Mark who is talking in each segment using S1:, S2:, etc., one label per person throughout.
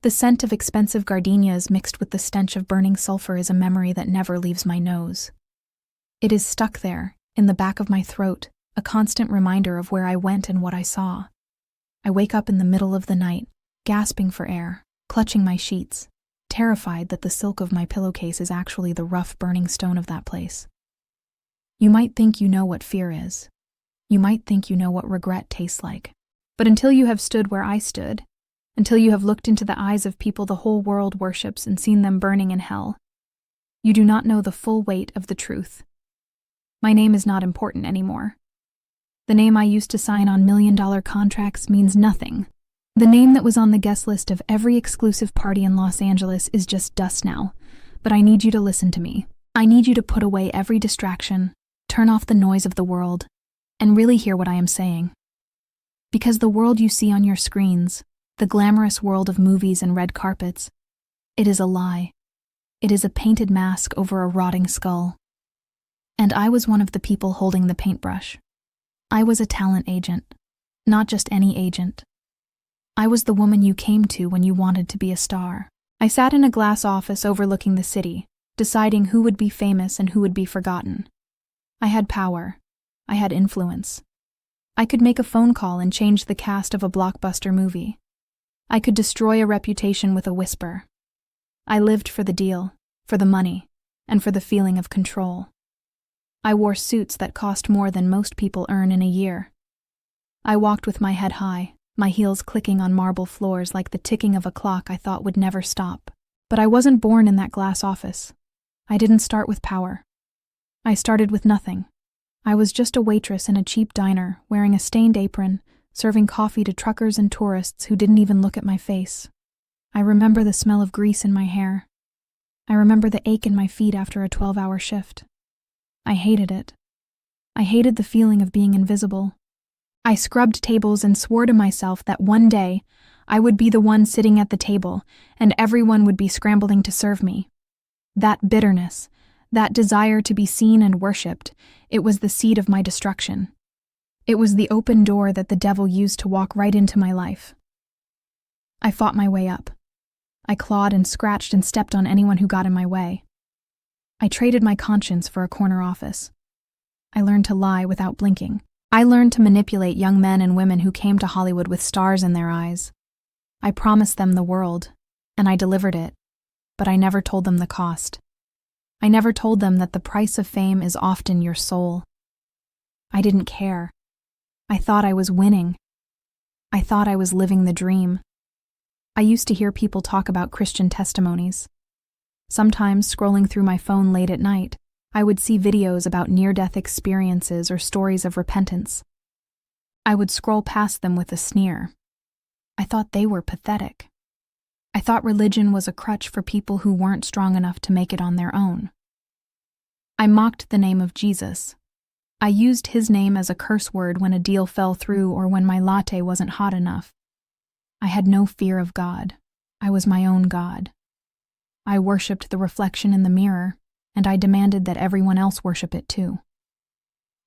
S1: The scent of expensive gardenias mixed with the stench of burning sulfur is a memory that never leaves my nose. It is stuck there, in the back of my throat, a constant reminder of where I went and what I saw. I wake up in the middle of the night, gasping for air, clutching my sheets, terrified that the silk of my pillowcase is actually the rough burning stone of that place. You might think you know what fear is. You might think you know what regret tastes like. But until you have stood where I stood, until you have looked into the eyes of people the whole world worships and seen them burning in hell, you do not know the full weight of the truth. My name is not important anymore. The name I used to sign on million-dollar contracts means nothing. The name that was on the guest list of every exclusive party in Los Angeles is just dust now, but I need you to listen to me. I need you to put away every distraction, turn off the noise of the world, and really hear what I am saying. Because the world you see on your screens, the glamorous world of movies and red carpets, it is a lie. It is a painted mask over a rotting skull. And I was one of the people holding the paintbrush. I was a talent agent, not just any agent. I was the woman you came to when you wanted to be a star. I sat in a glass office overlooking the city, deciding who would be famous and who would be forgotten. I had power. I had influence. I could make a phone call and change the cast of a blockbuster movie. I could destroy a reputation with a whisper. I lived for the deal, for the money, and for the feeling of control. I wore suits that cost more than most people earn in a year. I walked with my head high, my heels clicking on marble floors like the ticking of a clock I thought would never stop. But I wasn't born in that glass office. I didn't start with power. I started with nothing. I was just a waitress in a cheap diner, wearing a stained apron, serving coffee to truckers and tourists who didn't even look at my face. I remember the smell of grease in my hair. I remember the ache in my feet after a 12-hour shift. I hated it. I hated the feeling of being invisible. I scrubbed tables and swore to myself that one day I would be the one sitting at the table and everyone would be scrambling to serve me. That bitterness, that desire to be seen and worshipped, it was the seed of my destruction. It was the open door that the devil used to walk right into my life. I fought my way up. I clawed and scratched and stepped on anyone who got in my way. I traded my conscience for a corner office. I learned to lie without blinking. I learned to manipulate young men and women who came to Hollywood with stars in their eyes. I promised them the world, and I delivered it, but I never told them the cost. I never told them that the price of fame is often your soul. I didn't care. I thought I was winning. I thought I was living the dream. I used to hear people talk about Christian testimonies. Sometimes, scrolling through my phone late at night, I would see videos about near-death experiences or stories of repentance. I would scroll past them with a sneer. I thought they were pathetic. I thought religion was a crutch for people who weren't strong enough to make it on their own. I mocked the name of Jesus. I used his name as a curse word when a deal fell through or when my latte wasn't hot enough. I had no fear of God. I was my own God. I worshipped the reflection in the mirror, and I demanded that everyone else worship it too.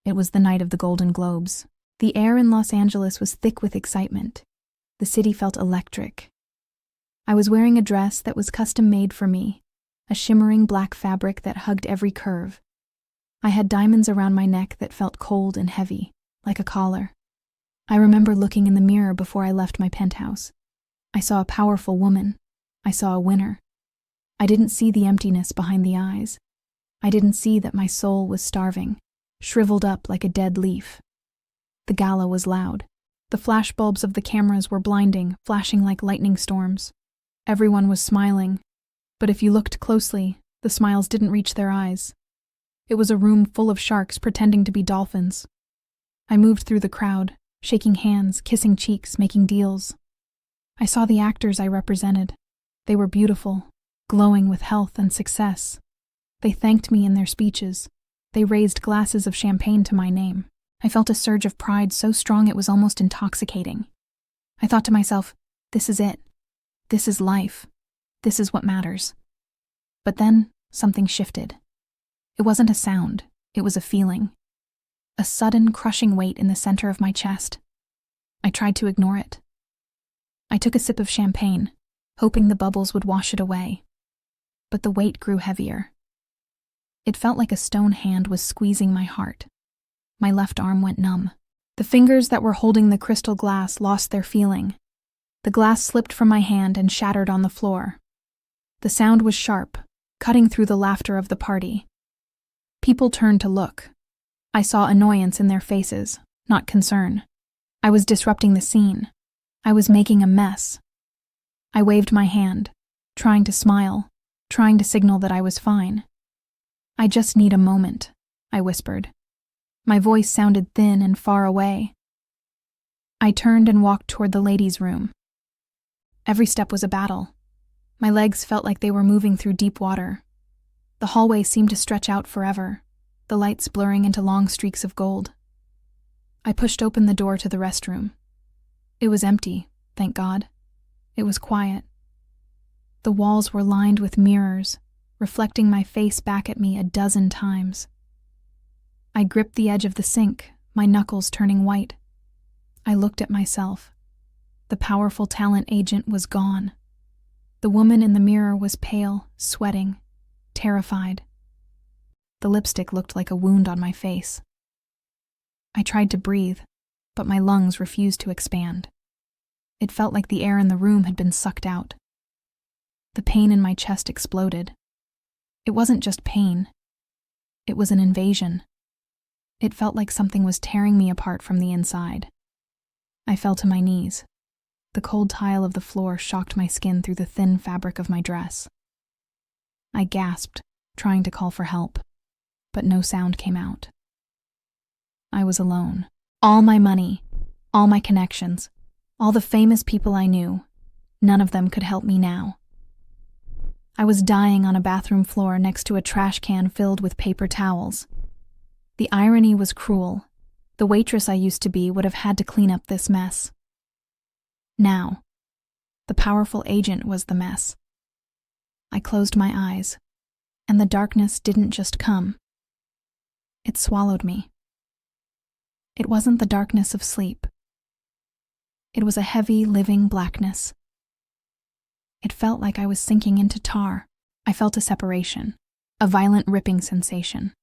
S1: It was the night of the Golden Globes. The air in Los Angeles was thick with excitement. The city felt electric. I was wearing a dress that was custom-made for me, a shimmering black fabric that hugged every curve. I had diamonds around my neck that felt cold and heavy, like a collar. I remember looking in the mirror before I left my penthouse. I saw a powerful woman. I saw a winner. I didn't see the emptiness behind the eyes. I didn't see that my soul was starving, shriveled up like a dead leaf. The gala was loud. The flashbulbs of the cameras were blinding, flashing like lightning storms. Everyone was smiling, but if you looked closely, the smiles didn't reach their eyes. It was a room full of sharks pretending to be dolphins. I moved through the crowd, shaking hands, kissing cheeks, making deals. I saw the actors I represented. They were beautiful, glowing with health and success. They thanked me in their speeches. They raised glasses of champagne to my name. I felt a surge of pride so strong it was almost intoxicating. I thought to myself, this is it. This is life. This is what matters. But then something shifted. It wasn't a sound, it was a feeling. A sudden, crushing weight in the center of my chest. I tried to ignore it. I took a sip of champagne. hoping the bubbles would wash it away. But the weight grew heavier. It felt like a stone hand was squeezing my heart. My left arm went numb. The fingers that were holding the crystal glass lost their feeling. The glass slipped from my hand and shattered on the floor. The sound was sharp, cutting through the laughter of the party. People turned to look. I saw annoyance in their faces, not concern. I was disrupting the scene. I was making a mess. I waved my hand, trying to smile, trying to signal that I was fine. "I just need a moment," I whispered. My voice sounded thin and far away. I turned and walked toward the ladies' room. Every step was a battle. My legs felt like they were moving through deep water. The hallway seemed to stretch out forever, the lights blurring into long streaks of gold. I pushed open the door to the restroom. It was empty, thank God. It was quiet. The walls were lined with mirrors, reflecting my face back at me a dozen times. I gripped the edge of the sink, my knuckles turning white. I looked at myself. The powerful talent agent was gone. The woman in the mirror was pale, sweating, terrified. The lipstick looked like a wound on my face. I tried to breathe, but my lungs refused to expand. It felt like the air in the room had been sucked out. The pain in my chest exploded. It wasn't just pain. It was an invasion. It felt like something was tearing me apart from the inside. I fell to my knees. The cold tile of the floor shocked my skin through the thin fabric of my dress. I gasped, trying to call for help, but no sound came out. I was alone. All my money, all my connections, all the famous people I knew, none of them could help me now. I was dying on a bathroom floor next to a trash can filled with paper towels. The irony was cruel. The waitress I used to be would have had to clean up this mess. Now, the powerful agent was the mess. I closed my eyes, and the darkness didn't just come. It swallowed me. It wasn't the darkness of sleep. It was a heavy, living blackness. It felt like I was sinking into tar. I felt a separation, a violent ripping sensation.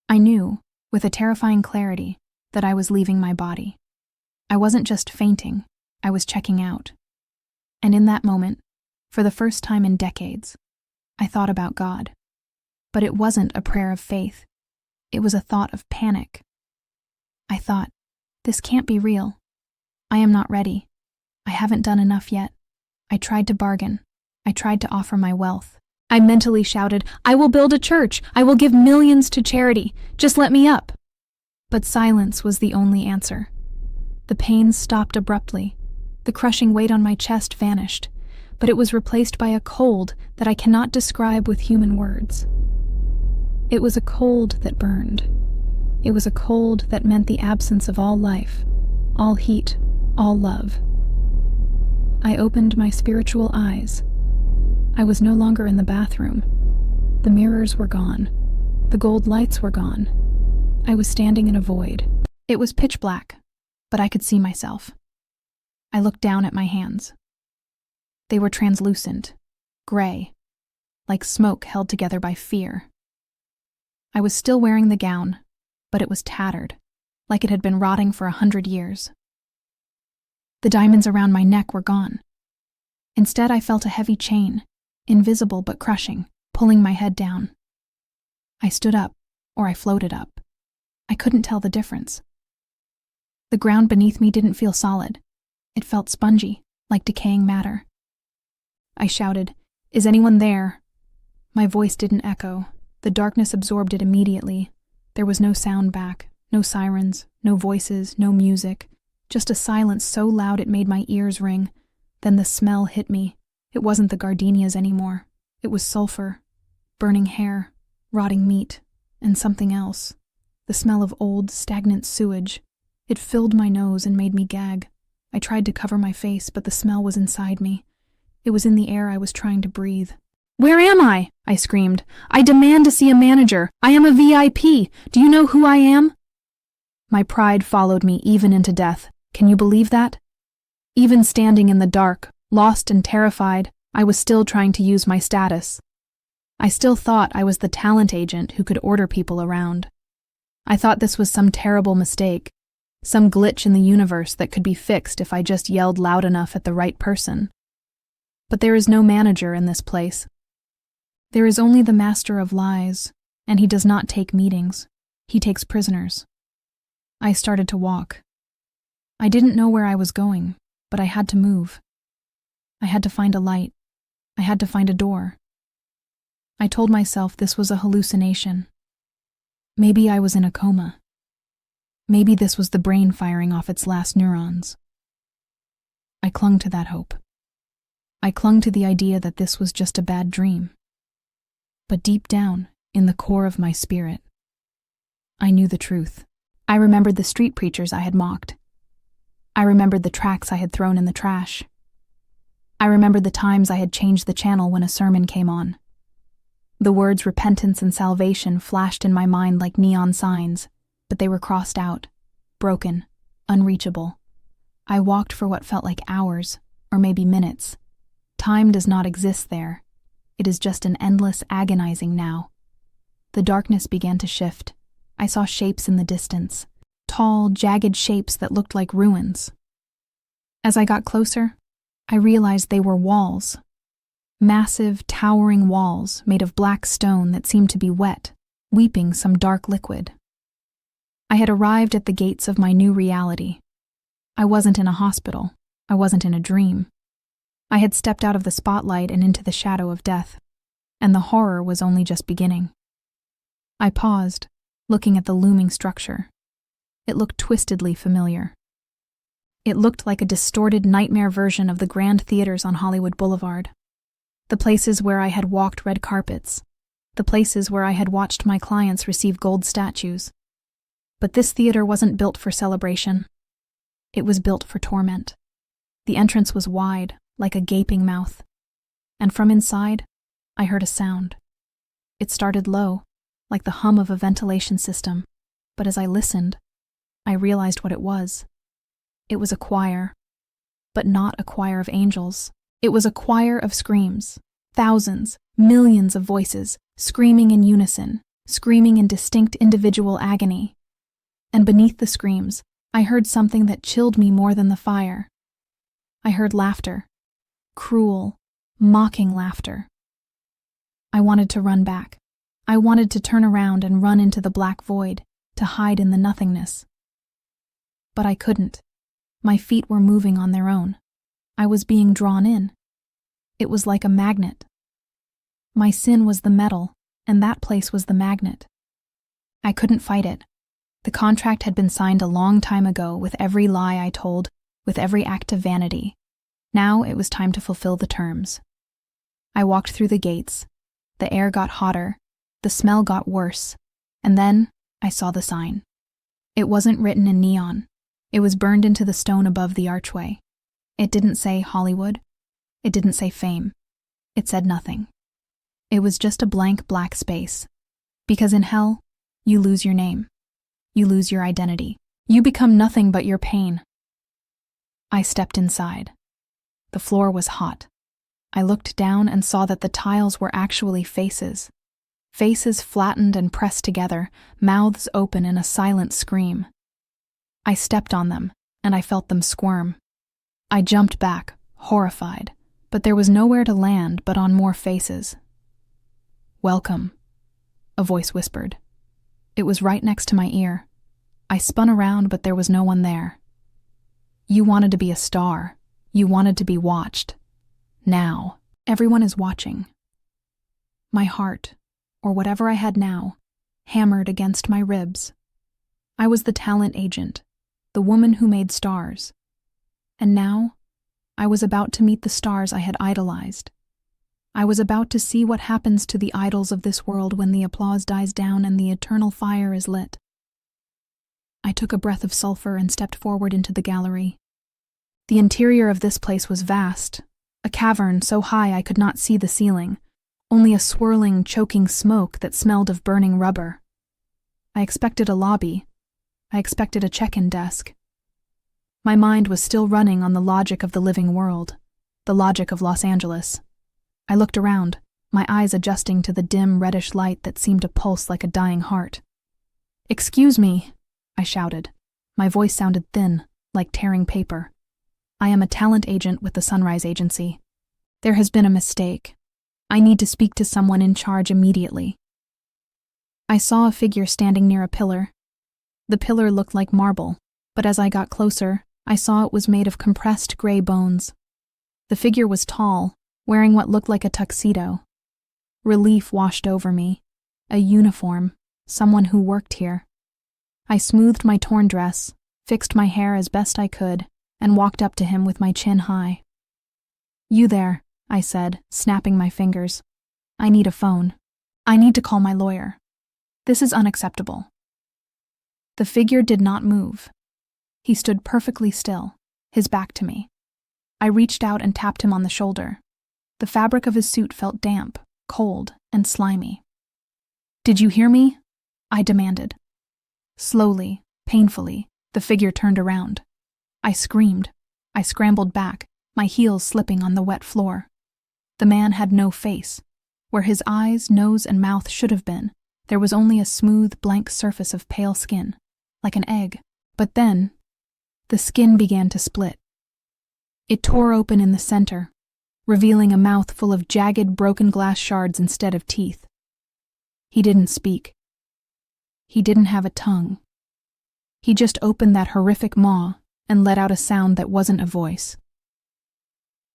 S1: I knew, with a terrifying clarity, that I was leaving my body. I wasn't just fainting, I was checking out. And in that moment, for the first time in decades, I thought about God. But it wasn't a prayer of faith. It was a thought of panic. I thought, this can't be real. I am not ready. I haven't done enough yet. I tried to bargain. I tried to offer my wealth. I mentally shouted, I will build a church. I will give millions to charity. Just let me up. But silence was the only answer. The pain stopped abruptly. The crushing weight on my chest vanished, but it was replaced by a cold that I cannot describe with human words. It was a cold that burned. It was a cold that meant the absence of all life, all heat, all love. I opened my spiritual eyes. I was no longer in the bathroom. The mirrors were gone. The gold lights were gone. I was standing in a void. It was pitch black, but I could see myself. I looked down at my hands. They were translucent, gray, like smoke held together by fear. I was still wearing the gown, but it was tattered, like it had been rotting for 100 years. The diamonds around my neck were gone. Instead, I felt a heavy chain, invisible but crushing, pulling my head down. I stood up, or I floated up. I couldn't tell the difference. The ground beneath me didn't feel solid. It felt spongy, like decaying matter. I shouted, "Is anyone there?" My voice didn't echo. The darkness absorbed it immediately. There was no sound back, no sirens, no voices, no music, just a silence so loud it made my ears ring. Then the smell hit me. It wasn't the gardenias anymore. It was sulfur, burning hair, rotting meat, and something else. The smell of old, stagnant sewage. It filled my nose and made me gag. I tried to cover my face, but the smell was inside me. It was in the air I was trying to breathe. "Where am I?" I screamed. "I demand to see a manager. I am a VIP. Do you know who I am?" My pride followed me even into death. Can you believe that? Even standing in the dark, lost and terrified, I was still trying to use my status. I still thought I was the talent agent who could order people around. I thought this was some terrible mistake, some glitch in the universe that could be fixed if I just yelled loud enough at the right person. But there is no manager in this place. There is only the master of lies, and he does not take meetings. He takes prisoners. I started to walk. I didn't know where I was going, but I had to move. I had to find a light. I had to find a door. I told myself this was a hallucination. Maybe I was in a coma. Maybe this was the brain firing off its last neurons. I clung to that hope. I clung to the idea that this was just a bad dream. But deep down, in the core of my spirit, I knew the truth. I remembered the street preachers I had mocked. I remembered the tracts I had thrown in the trash. I remembered the times I had changed the channel when a sermon came on. The words repentance and salvation flashed in my mind like neon signs, but they were crossed out, broken, unreachable. I walked for what felt like hours, or maybe minutes. Time does not exist there. It is just an endless, agonizing now. The darkness began to shift. I saw shapes in the distance, tall, jagged shapes that looked like ruins. As I got closer, I realized they were walls. Massive, towering walls made of black stone that seemed to be wet, weeping some dark liquid. I had arrived at the gates of my new reality. I wasn't in a hospital. I wasn't in a dream. I had stepped out of the spotlight and into the shadow of death, and the horror was only just beginning. I paused, looking at the looming structure. It looked twistedly familiar. It looked like a distorted nightmare version of the grand theaters on Hollywood Boulevard. The places where I had walked red carpets. The places where I had watched my clients receive gold statues. But this theater wasn't built for celebration. It was built for torment. The entrance was wide, like a gaping mouth. And from inside, I heard a sound. It started low, like the hum of a ventilation system, but as I listened, I realized what it was. It was a choir, but not a choir of angels. It was a choir of screams, thousands, millions of voices, screaming in unison, screaming in distinct individual agony. And beneath the screams, I heard something that chilled me more than the fire. I heard laughter, cruel, mocking laughter. I wanted to run back. I wanted to turn around and run into the black void, to hide in the nothingness. But I couldn't. My feet were moving on their own. I was being drawn in. It was like a magnet. My sin was the metal, and that place was the magnet. I couldn't fight it. The contract had been signed a long time ago with every lie I told, with every act of vanity. Now it was time to fulfill the terms. I walked through the gates. The air got hotter. The smell got worse. And then I saw the sign. It wasn't written in neon. It was burned into the stone above the archway. It didn't say Hollywood. It didn't say fame. It said nothing. It was just a blank black space. Because in hell, you lose your name. You lose your identity. You become nothing but your pain. I stepped inside. The floor was hot. I looked down and saw that the tiles were actually faces. Faces flattened and pressed together, mouths open in a silent scream. I stepped on them, and I felt them squirm. I jumped back, horrified, but there was nowhere to land but on more faces. "Welcome," a voice whispered. It was right next to my ear. I spun around, but there was no one there. "You wanted to be a star. You wanted to be watched. Now, everyone is watching." My heart, or whatever I had now, hammered against my ribs. I was the talent agent, the woman who made stars. And now, I was about to meet the stars I had idolized. I was about to see what happens to the idols of this world when the applause dies down and the eternal fire is lit. I took a breath of sulfur and stepped forward into the gallery. The interior of this place was vast, a cavern so high I could not see the ceiling, only a swirling, choking smoke that smelled of burning rubber. I expected a lobby. I expected a check-in desk. My mind was still running on the logic of the living world, the logic of Los Angeles, I looked around, my eyes adjusting to the dim, reddish light that seemed to pulse like a dying heart. "Excuse me," I shouted. My voice sounded thin, like tearing paper. "I am a talent agent with the Sunrise Agency. There has been a mistake. I need to speak to someone in charge immediately." I saw a figure standing near a pillar. The pillar looked like marble, but as I got closer, I saw it was made of compressed gray bones. The figure was tall, wearing what looked like a tuxedo. Relief washed over me. A uniform, someone who worked here. I smoothed my torn dress, fixed my hair as best I could, and walked up to him with my chin high. "You there," I said, snapping my fingers. "I need a phone. I need to call my lawyer. This is unacceptable." The figure did not move. He stood perfectly still, his back to me. I reached out and tapped him on the shoulder. The fabric of his suit felt damp, cold, and slimy. "Did you hear me?" I demanded. Slowly, painfully, the figure turned around. I screamed. I scrambled back, my heels slipping on the wet floor. The man had no face. Where his eyes, nose, and mouth should have been, there was only a smooth, blank surface of pale skin, like an egg. But then, the skin began to split. It tore open in the center, revealing a mouth full of jagged, broken glass shards instead of teeth. He didn't speak. He didn't have a tongue. He just opened that horrific maw and let out a sound that wasn't a voice.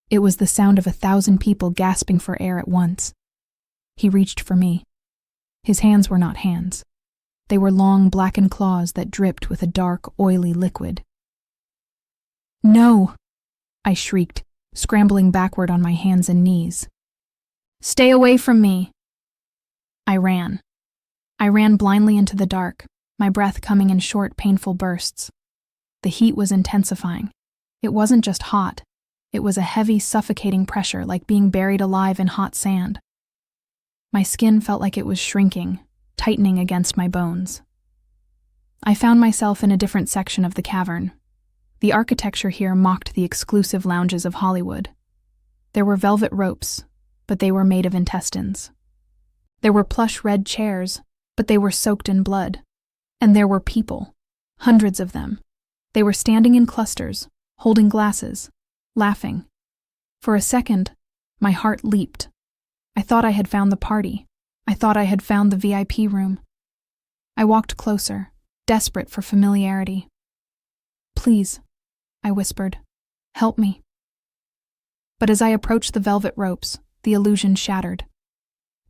S1: It was the sound of 1,000 people gasping for air at once. He reached for me. His hands were not hands. They were long, blackened claws that dripped with a dark, oily liquid. "No!" I shrieked, scrambling backward on my hands and knees. "Stay away from me!" I ran. I ran blindly into the dark, my breath coming in short, painful bursts. The heat was intensifying. It wasn't just hot. It was a heavy, suffocating pressure like being buried alive in hot sand. My skin felt like it was shrinking, tightening against my bones. I found myself in a different section of the cavern. The architecture here mocked the exclusive lounges of Hollywood. There were velvet ropes, but they were made of intestines. There were plush red chairs, but they were soaked in blood. And there were people, hundreds of them. They were standing in clusters, holding glasses, laughing. For a second, my heart leaped. I thought I had found the party. I thought I had found the VIP room. I walked closer, desperate for familiarity. "Please," I whispered, "help me." But as I approached the velvet ropes, the illusion shattered.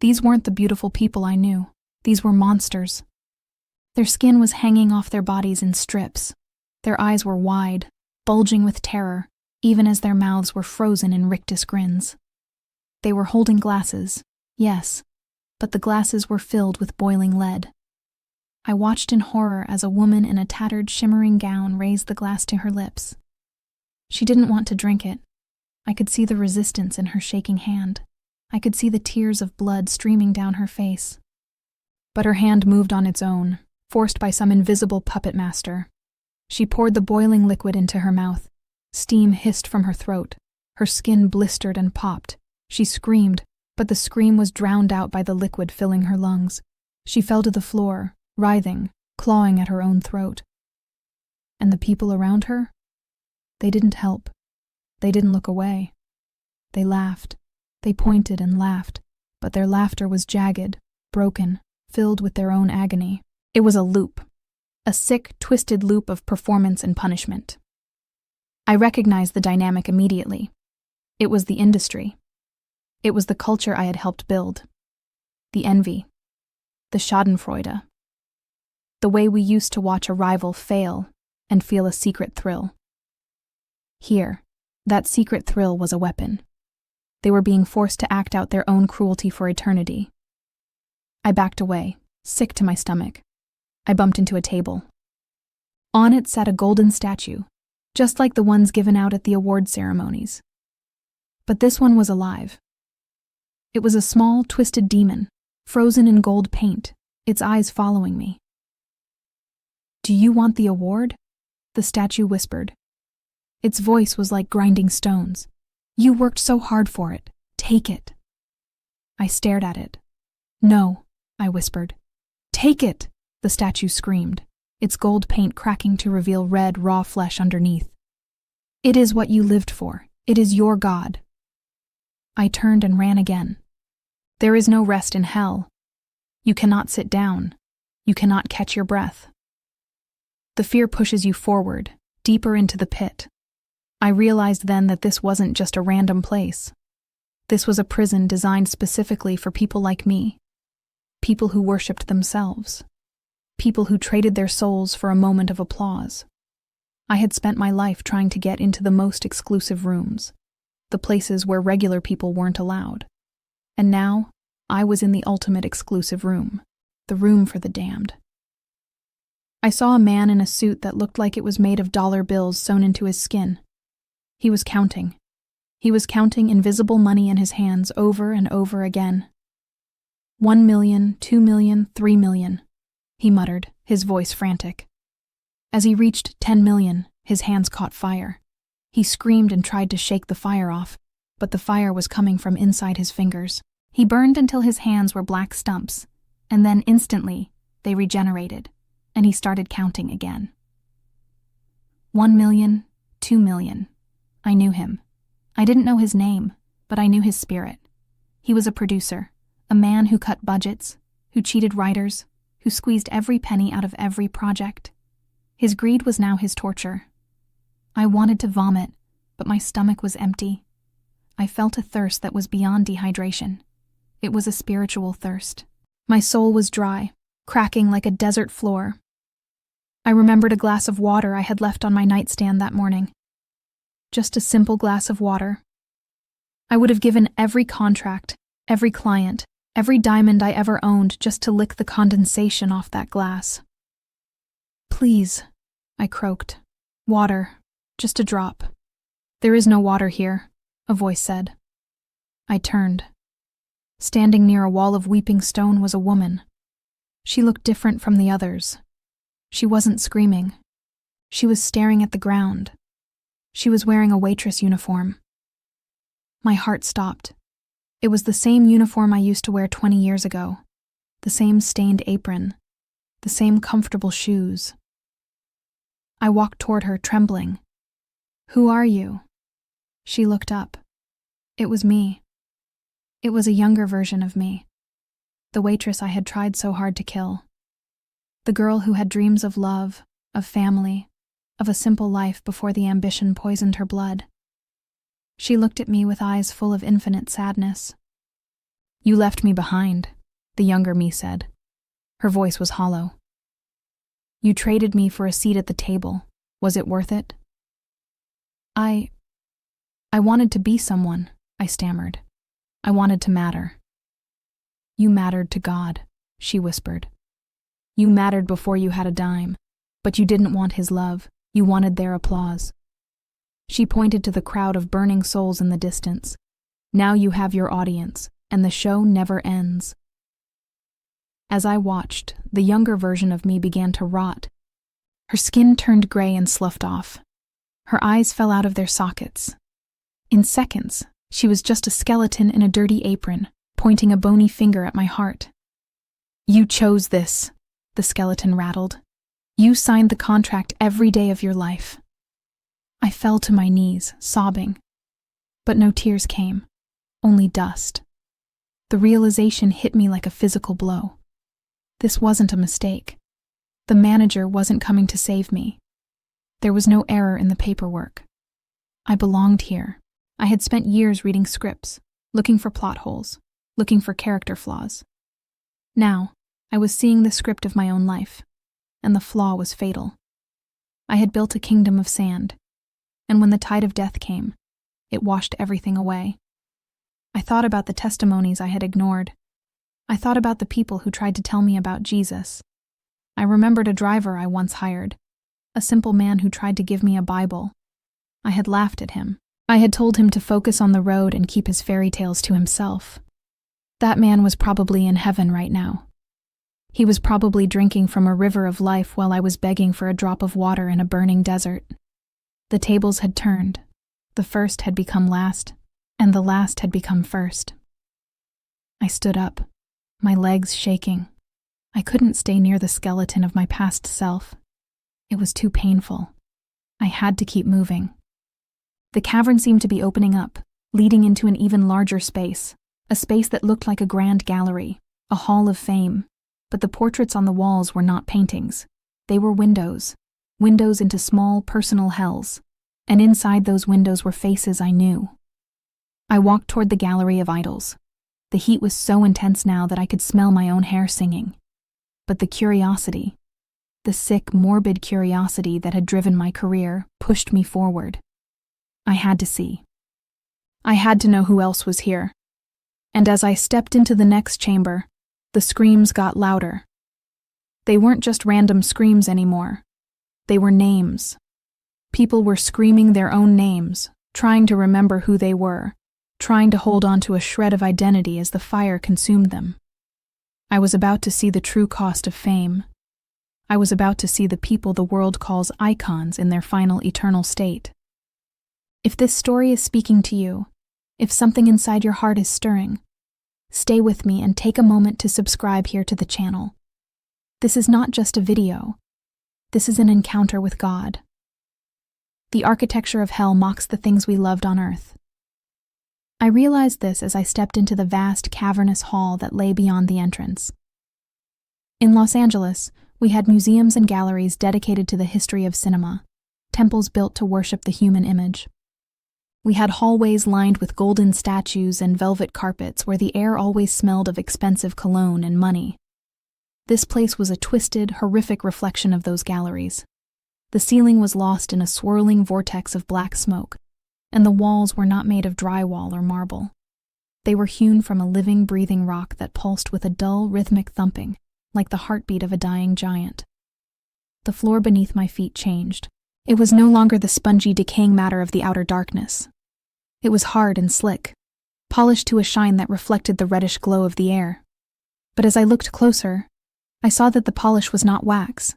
S1: These weren't the beautiful people I knew. These were monsters. Their skin was hanging off their bodies in strips. Their eyes were wide, bulging with terror, even as their mouths were frozen in rictus grins. They were holding glasses, yes, but the glasses were filled with boiling lead. I watched in horror as a woman in a tattered, shimmering gown raised the glass to her lips. She didn't want to drink it. I could see the resistance in her shaking hand. I could see the tears of blood streaming down her face. But her hand moved on its own, forced by some invisible puppet master. She poured the boiling liquid into her mouth. Steam hissed from her throat. Her skin blistered and popped. She screamed, but the scream was drowned out by the liquid filling her lungs. She fell to the floor, writhing, clawing at her own throat. And the people around her? They didn't help. They didn't look away. They laughed. They pointed and laughed, but their laughter was jagged, broken, filled with their own agony. It was a loop. A sick, twisted loop of performance and punishment. I recognized the dynamic immediately. It was the industry. It was the culture I had helped build. The envy. The schadenfreude. The way we used to watch a rival fail and feel a secret thrill. Here, that secret thrill was a weapon. They were being forced to act out their own cruelty for eternity. I backed away, sick to my stomach. I bumped into a table. On it sat a golden statue, just like the ones given out at the award ceremonies. But this one was alive. It was a small, twisted demon, frozen in gold paint, its eyes following me. "Do you want the award?" the statue whispered. Its voice was like grinding stones. "You worked so hard for it. Take it." I stared at it. "No," I whispered. "Take it!" the statue screamed, its gold paint cracking to reveal red, raw flesh underneath. "It is what you lived for. It is your God." I turned and ran again. There is no rest in hell. You cannot sit down. You cannot catch your breath. The fear pushes you forward, deeper into the pit. I realized then that this wasn't just a random place. This was a prison designed specifically for people like me. People who worshipped themselves. People who traded their souls for a moment of applause. I had spent my life trying to get into the most exclusive rooms, the places where regular people weren't allowed. And now, I was in the ultimate exclusive room, the room for the damned. I saw a man in a suit that looked like it was made of dollar bills sewn into his skin. He was counting. He was counting invisible money in his hands over and over again. 1 million, 2 million, 3 million, he muttered, his voice frantic. As he reached 10 million, his hands caught fire. He screamed and tried to shake the fire off, but the fire was coming from inside his fingers. He burned until his hands were black stumps, and then instantly, they regenerated, and he started counting again. 1 million, 2 million. I knew him. I didn't know his name, but I knew his spirit. He was a producer, a man who cut budgets, who cheated writers, who squeezed every penny out of every project. His greed was now his torture. I wanted to vomit, but my stomach was empty. I felt a thirst that was beyond dehydration. It was a spiritual thirst. My soul was dry, cracking like a desert floor. I remembered a glass of water I had left on my nightstand that morning. Just a simple glass of water. I would have given every contract, every client, every diamond I ever owned just to lick the condensation off that glass. "Please," I croaked. "Water, just a drop." "There is no water here," a voice said. I turned. Standing near a wall of weeping stone was a woman. She looked different from the others. She wasn't screaming. She was staring at the ground. She was wearing a waitress uniform. My heart stopped. It was the same uniform I used to wear 20 years ago. The same stained apron. The same comfortable shoes. I walked toward her, trembling. "Who are you?" She looked up. It was me. It was a younger version of me. The waitress I had tried so hard to kill. The girl who had dreams of love, of family, of a simple life before the ambition poisoned her blood. She looked at me with eyes full of infinite sadness. "You left me behind," the younger me said. Her voice was hollow. "You traded me for a seat at the table. Was it worth it?" I wanted to be someone," I stammered. "I wanted to matter." "You mattered to God," she whispered. "You mattered before you had a dime, but you didn't want his love. You wanted their applause." She pointed to the crowd of burning souls in the distance. "Now you have your audience, and the show never ends." As I watched, the younger version of me began to rot. Her skin turned gray and sloughed off. Her eyes fell out of their sockets. In seconds, she was just a skeleton in a dirty apron, pointing a bony finger at my heart. "You chose this," the skeleton rattled. "You signed the contract every day of your life." I fell to my knees, sobbing. But no tears came, only dust. The realization hit me like a physical blow. This wasn't a mistake. The manager wasn't coming to save me. There was no error in the paperwork. I belonged here. I had spent years reading scripts, looking for plot holes, looking for character flaws. Now, I was seeing the script of my own life, and the flaw was fatal. I had built a kingdom of sand, and when the tide of death came, it washed everything away. I thought about the testimonies I had ignored. I thought about the people who tried to tell me about Jesus. I remembered a driver I once hired, a simple man who tried to give me a Bible. I had laughed at him. I had told him to focus on the road and keep his fairy tales to himself. That man was probably in heaven right now. He was probably drinking from a river of life while I was begging for a drop of water in a burning desert. The tables had turned. The first had become last, and the last had become first. I stood up, my legs shaking. I couldn't stay near the skeleton of my past self. It was too painful. I had to keep moving. The cavern seemed to be opening up, leading into an even larger space, a space that looked like a grand gallery, a hall of fame. But the portraits on the walls were not paintings. They were windows into small, personal hells, and inside those windows were faces I knew. I walked toward the gallery of idols. The heat was so intense now that I could smell my own hair singing. But the curiosity, the sick, morbid curiosity that had driven my career, pushed me forward. I had to see. I had to know who else was here. And as I stepped into the next chamber, the screams got louder. They weren't just random screams anymore. They were names. People were screaming their own names, trying to remember who they were, trying to hold on to a shred of identity as the fire consumed them. I was about to see the true cost of fame. I was about to see the people the world calls icons in their final eternal state. If this story is speaking to you, if something inside your heart is stirring, stay with me and take a moment to subscribe here to the channel. This is not just a video. This is an encounter with God. The architecture of hell mocks the things we loved on earth. I realized this as I stepped into the vast, cavernous hall that lay beyond the entrance. In Los Angeles, we had museums and galleries dedicated to the history of cinema, temples built to worship the human image. We had hallways lined with golden statues and velvet carpets where the air always smelled of expensive cologne and money. This place was a twisted, horrific reflection of those galleries. The ceiling was lost in a swirling vortex of black smoke, and the walls were not made of drywall or marble. They were hewn from a living, breathing rock that pulsed with a dull, rhythmic thumping, like the heartbeat of a dying giant. The floor beneath my feet changed. It was no longer the spongy, decaying matter of the outer darkness. It was hard and slick, polished to a shine that reflected the reddish glow of the air. But as I looked closer, I saw that the polish was not wax.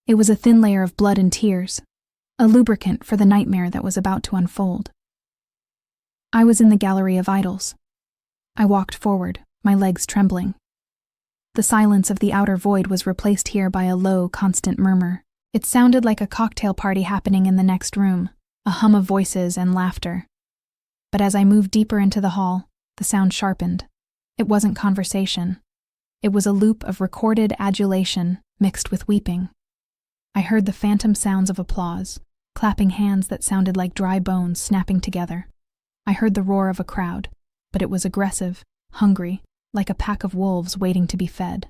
S1: It was a thin layer of blood and tears, a lubricant for the nightmare that was about to unfold. I was in the gallery of idols. I walked forward, my legs trembling. The silence of the outer void was replaced here by a low, constant murmur. It sounded like a cocktail party happening in the next room, a hum of voices and laughter. But as I moved deeper into the hall, the sound sharpened. It wasn't conversation. It was a loop of recorded adulation mixed with weeping. I heard the phantom sounds of applause, clapping hands that sounded like dry bones snapping together. I heard the roar of a crowd, but it was aggressive, hungry, like a pack of wolves waiting to be fed.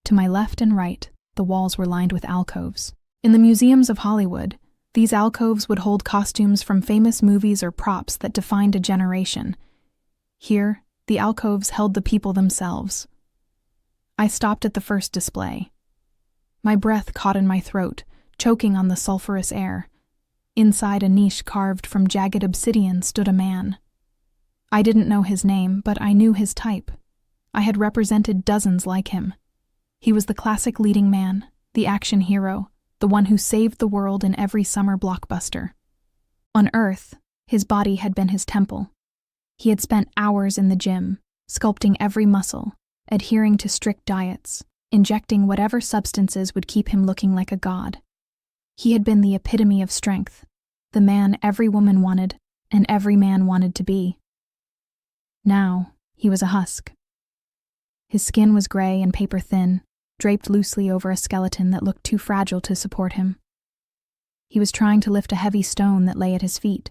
S1: To my left and right, the walls were lined with alcoves. In the museums of Hollywood, these alcoves would hold costumes from famous movies or props that defined a generation. Here, the alcoves held the people themselves. I stopped at the first display. My breath caught in my throat, choking on the sulfurous air. Inside a niche carved from jagged obsidian stood a man. I didn't know his name, but I knew his type. I had represented dozens like him. He was the classic leading man, the action hero, the one who saved the world in every summer blockbuster. On Earth, his body had been his temple. He had spent hours in the gym, sculpting every muscle, adhering to strict diets, injecting whatever substances would keep him looking like a god. He had been the epitome of strength, the man every woman wanted and every man wanted to be. Now, he was a husk. His skin was gray and paper-thin, draped loosely over a skeleton that looked too fragile to support him. He was trying to lift a heavy stone that lay at his feet.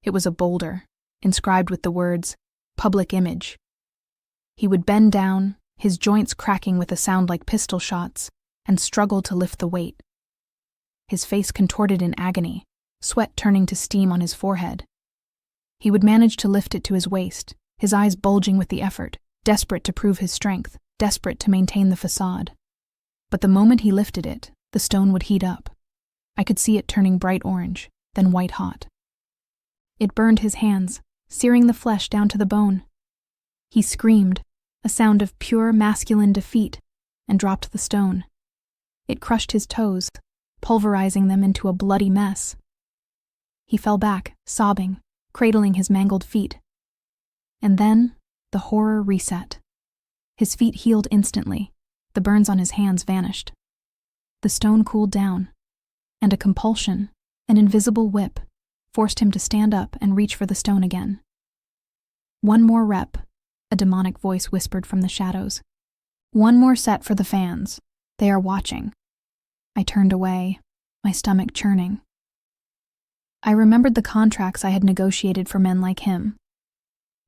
S1: It was a boulder, inscribed with the words, "Public Image." He would bend down, his joints cracking with a sound like pistol shots, and struggle to lift the weight. His face contorted in agony, sweat turning to steam on his forehead. He would manage to lift it to his waist, his eyes bulging with the effort, desperate to prove his strength, desperate to maintain the facade. But the moment he lifted it, the stone would heat up. I could see it turning bright orange, then white hot. It burned his hands, searing the flesh down to the bone. He screamed, a sound of pure masculine defeat, and dropped the stone. It crushed his toes, pulverizing them into a bloody mess. He fell back, sobbing, cradling his mangled feet. And then, the horror reset. His feet healed instantly. The burns on his hands vanished. The stone cooled down, and a compulsion, an invisible whip, forced him to stand up and reach for the stone again. "One more rep," a demonic voice whispered from the shadows. "One more set for the fans. They are watching." I turned away, my stomach churning. I remembered the contracts I had negotiated for men like him.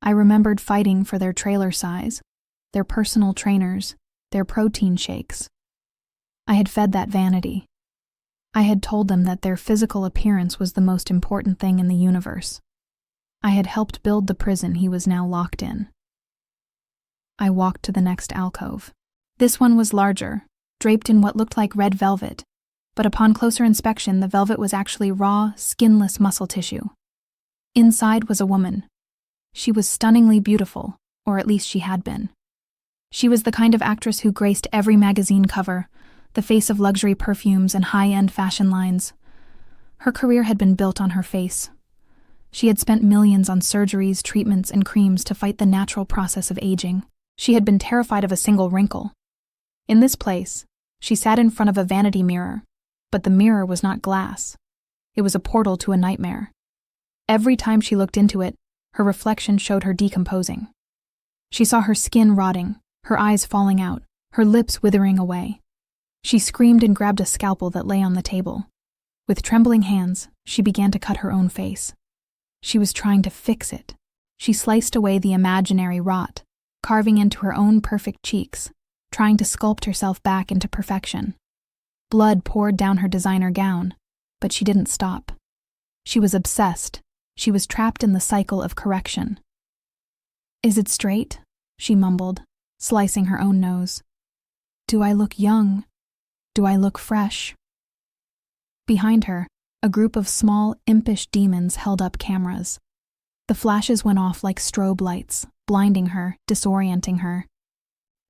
S1: I remembered fighting for their trailer size, their personal trainers, their protein shakes. I had fed that vanity. I had told them that their physical appearance was the most important thing in the universe. I had helped build the prison he was now locked in. I walked to the next alcove. This one was larger, draped in what looked like red velvet, but upon closer inspection, the velvet was actually raw, skinless muscle tissue. Inside was a woman. She was stunningly beautiful, or at least she had been. She was the kind of actress who graced every magazine cover, the face of luxury perfumes and high-end fashion lines. Her career had been built on her face. She had spent millions on surgeries, treatments, and creams to fight the natural process of aging. She had been terrified of a single wrinkle. In this place, she sat in front of a vanity mirror, but the mirror was not glass. It was a portal to a nightmare. Every time she looked into it, her reflection showed her decomposing. She saw her skin rotting, her eyes falling out, her lips withering away. She screamed and grabbed a scalpel that lay on the table. With trembling hands, she began to cut her own face. She was trying to fix it. She sliced away the imaginary rot, carving into her own perfect cheeks, trying to sculpt herself back into perfection. Blood poured down her designer gown, but she didn't stop. She was obsessed. She was trapped in the cycle of correction. "Is it straight?" she mumbled, slicing her own nose. "Do I look young? Do I look fresh?" Behind her, a group of small, impish demons held up cameras. The flashes went off like strobe lights, blinding her, disorienting her.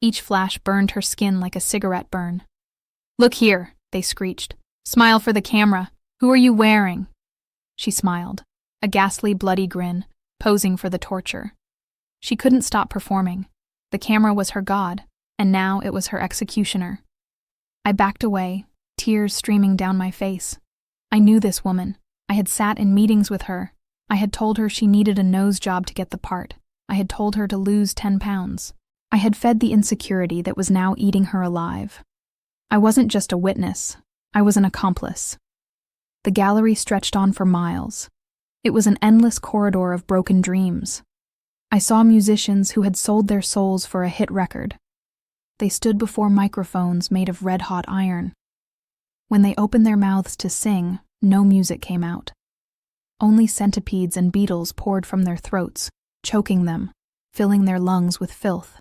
S1: Each flash burned her skin like a cigarette burn. "Look here," they screeched. "Smile for the camera. Who are you wearing?" She smiled, a ghastly, bloody grin, posing for the torture. She couldn't stop performing. The camera was her god, and now it was her executioner. I backed away, tears streaming down my face. I knew this woman. I had sat in meetings with her. I had told her she needed a nose job to get the part. I had told her to lose 10 pounds. I had fed the insecurity that was now eating her alive. I wasn't just a witness. I was an accomplice. The gallery stretched on for miles. It was an endless corridor of broken dreams. I saw musicians who had sold their souls for a hit record. They stood before microphones made of red-hot iron. When they opened their mouths to sing, no music came out. Only centipedes and beetles poured from their throats, choking them, filling their lungs with filth.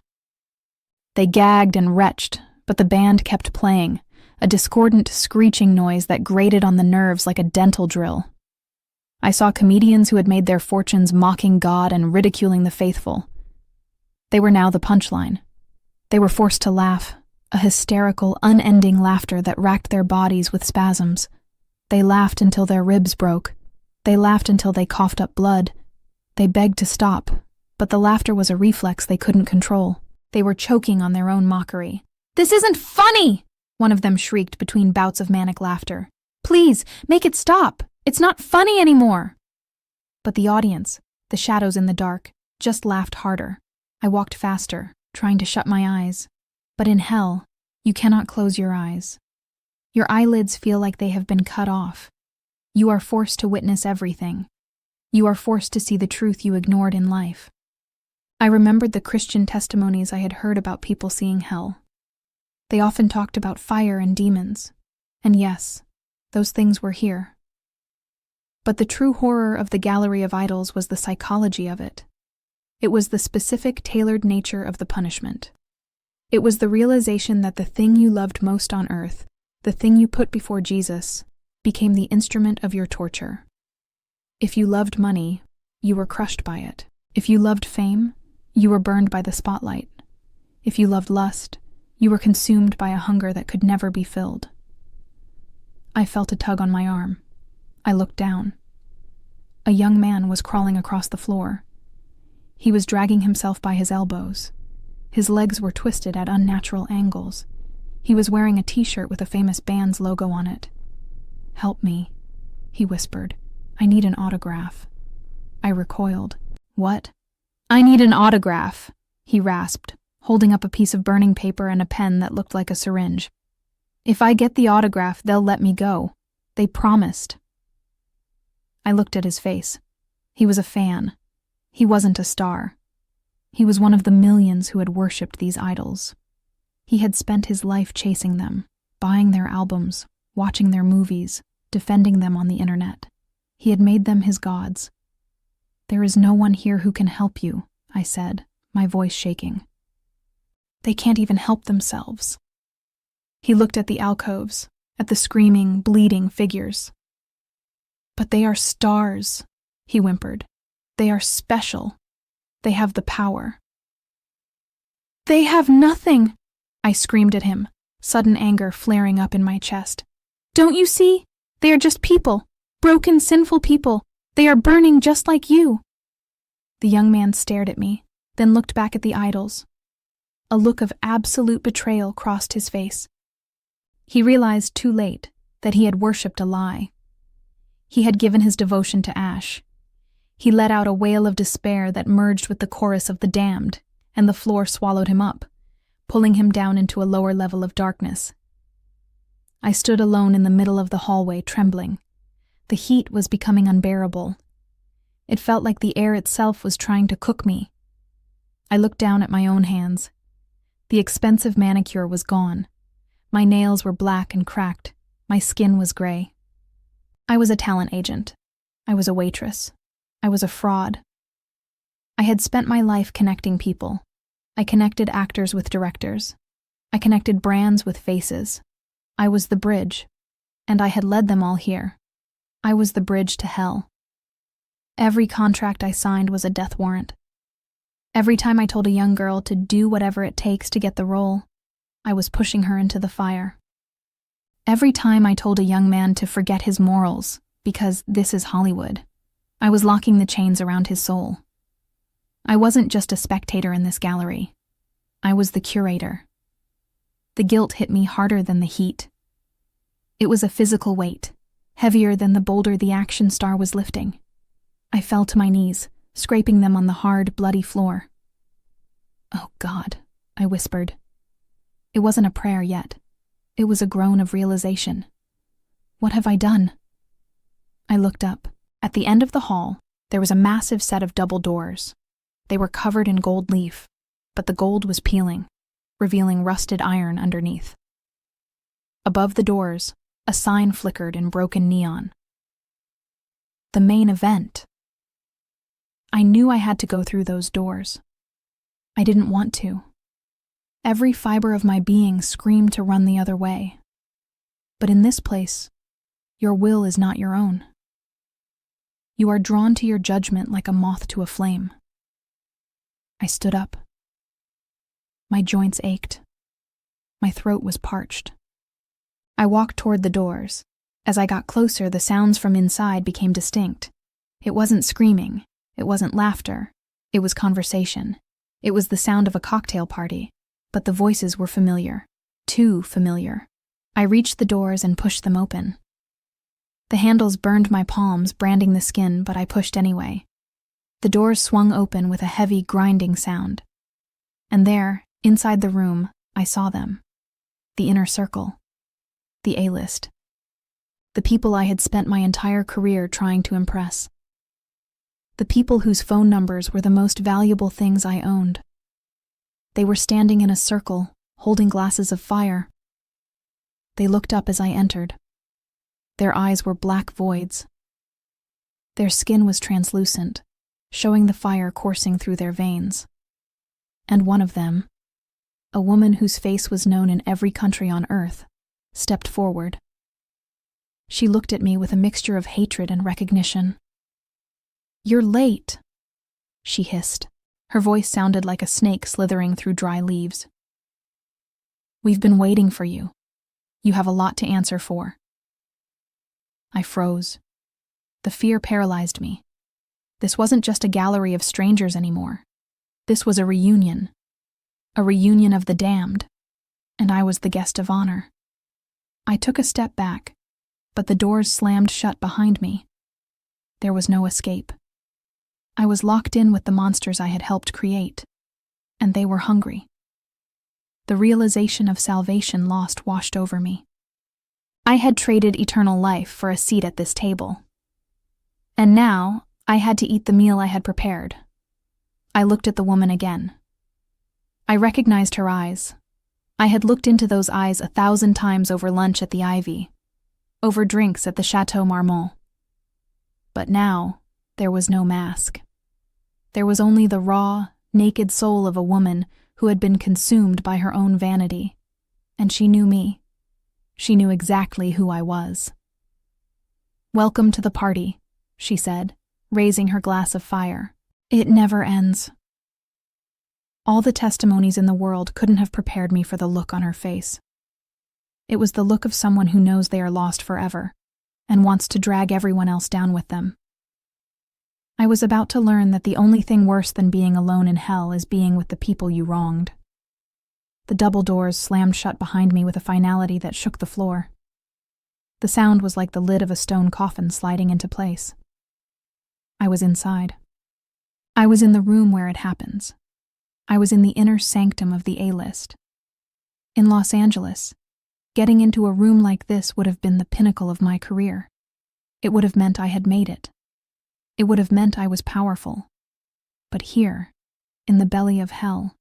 S1: They gagged and retched, but the band kept playing, a discordant screeching noise that grated on the nerves like a dental drill. I saw comedians who had made their fortunes mocking God and ridiculing the faithful. They were now the punchline. They were forced to laugh, a hysterical, unending laughter that racked their bodies with spasms. They laughed until their ribs broke. They laughed until they coughed up blood. They begged to stop, but the laughter was a reflex they couldn't control. They were choking on their own mockery. "This isn't funny!" one of them shrieked between bouts of manic laughter. "Please, make it stop! It's not funny anymore!" But the audience, the shadows in the dark, just laughed harder. I walked faster, trying to shut my eyes. But in hell, you cannot close your eyes. Your eyelids feel like they have been cut off. You are forced to witness everything. You are forced to see the truth you ignored in life. I remembered the Christian testimonies I had heard about people seeing hell. They often talked about fire and demons. And yes, those things were here. But the true horror of the Gallery of Idols was the psychology of it. It was the specific, tailored nature of the punishment. It was the realization that the thing you loved most on earth, the thing you put before Jesus, became the instrument of your torture. If you loved money, you were crushed by it. If you loved fame, you were burned by the spotlight. If you loved lust, you were consumed by a hunger that could never be filled. I felt a tug on my arm. I looked down. A young man was crawling across the floor. He was dragging himself by his elbows. His legs were twisted at unnatural angles. He was wearing a t-shirt with a famous band's logo on it. "Help me," he whispered. "I need an autograph." I recoiled. "What?" "I need an autograph," he rasped, holding up a piece of burning paper and a pen that looked like a syringe. "If I get the autograph, they'll let me go. They promised." I looked at his face. He was a fan. He wasn't a star. He was one of the millions who had worshipped these idols. He had spent his life chasing them, buying their albums, watching their movies, defending them on the internet. He had made them his gods. "There is no one here who can help you," I said, my voice shaking. "They can't even help themselves." He looked at the alcoves, at the screaming, bleeding figures. "But they are stars," he whimpered. "They are special. They have the power." "They have nothing," I screamed at him, sudden anger flaring up in my chest. "Don't you see? They are just people, broken, sinful people. They are burning just like you." The young man stared at me, then looked back at the idols. A look of absolute betrayal crossed his face. He realized too late that he had worshipped a lie. He had given his devotion to ash. He let out a wail of despair that merged with the chorus of the damned, and the floor swallowed him up, pulling him down into a lower level of darkness. I stood alone in the middle of the hallway, trembling. The heat was becoming unbearable. It felt like the air itself was trying to cook me. I looked down at my own hands. The expensive manicure was gone. My nails were black and cracked. My skin was gray. I was a talent agent. I was a waitress. I was a fraud. I had spent my life connecting people. I connected actors with directors. I connected brands with faces. I was the bridge, and I had led them all here. I was the bridge to hell. Every contract I signed was a death warrant. Every time I told a young girl to do whatever it takes to get the role, I was pushing her into the fire. Every time I told a young man to forget his morals, because this is Hollywood, I was locking the chains around his soul. I wasn't just a spectator in this gallery. I was the curator. The guilt hit me harder than the heat. It was a physical weight, heavier than the boulder the action star was lifting. I fell to my knees, scraping them on the hard, bloody floor. "Oh God," I whispered. It wasn't a prayer yet. It was a groan of realization. What have I done? I looked up. At the end of the hall, there was a massive set of double doors. They were covered in gold leaf, but the gold was peeling, revealing rusted iron underneath. Above the doors, a sign flickered in broken neon. The main event. I knew I had to go through those doors. I didn't want to. Every fiber of my being screamed to run the other way. But in this place, your will is not your own. You are drawn to your judgment like a moth to a flame. I stood up. My joints ached. My throat was parched. I walked toward the doors. As I got closer, the sounds from inside became distinct. It wasn't screaming. It wasn't laughter. It was conversation. It was the sound of a cocktail party. But the voices were familiar. Too familiar. I reached the doors and pushed them open. The handles burned my palms, branding the skin, but I pushed anyway. The doors swung open with a heavy, grinding sound. And there, inside the room, I saw them. The inner circle. The A-list. The people I had spent my entire career trying to impress. The people whose phone numbers were the most valuable things I owned. They were standing in a circle, holding glasses of fire. They looked up as I entered. Their eyes were black voids. Their skin was translucent, showing the fire coursing through their veins. And one of them, a woman whose face was known in every country on earth, stepped forward. She looked at me with a mixture of hatred and recognition. "You're late," she hissed. Her voice sounded like a snake slithering through dry leaves. "We've been waiting for you. You have a lot to answer for." I froze. The fear paralyzed me. This wasn't just a gallery of strangers anymore. This was a reunion of the damned, and I was the guest of honor. I took a step back, but the doors slammed shut behind me. There was no escape. I was locked in with the monsters I had helped create, and they were hungry. The realization of salvation lost washed over me. I had traded eternal life for a seat at this table. And now, I had to eat the meal I had prepared. I looked at the woman again. I recognized her eyes. I had looked into those eyes 1,000 times over lunch at the Ivy, over drinks at the Chateau Marmont. But now, there was no mask. There was only the raw, naked soul of a woman who had been consumed by her own vanity, and she knew me. She knew exactly who I was. "Welcome to the party," she said, raising her glass of fire. "It never ends." All the testimonies in the world couldn't have prepared me for the look on her face. It was the look of someone who knows they are lost forever and wants to drag everyone else down with them. I was about to learn that the only thing worse than being alone in hell is being with the people you wronged. The double doors slammed shut behind me with a finality that shook the floor. The sound was like the lid of a stone coffin sliding into place. I was inside. I was in the room where it happens. I was in the inner sanctum of the A-list. In Los Angeles, getting into a room like this would have been the pinnacle of my career. It would have meant I had made it. It would have meant I was powerful. But here, in the belly of hell,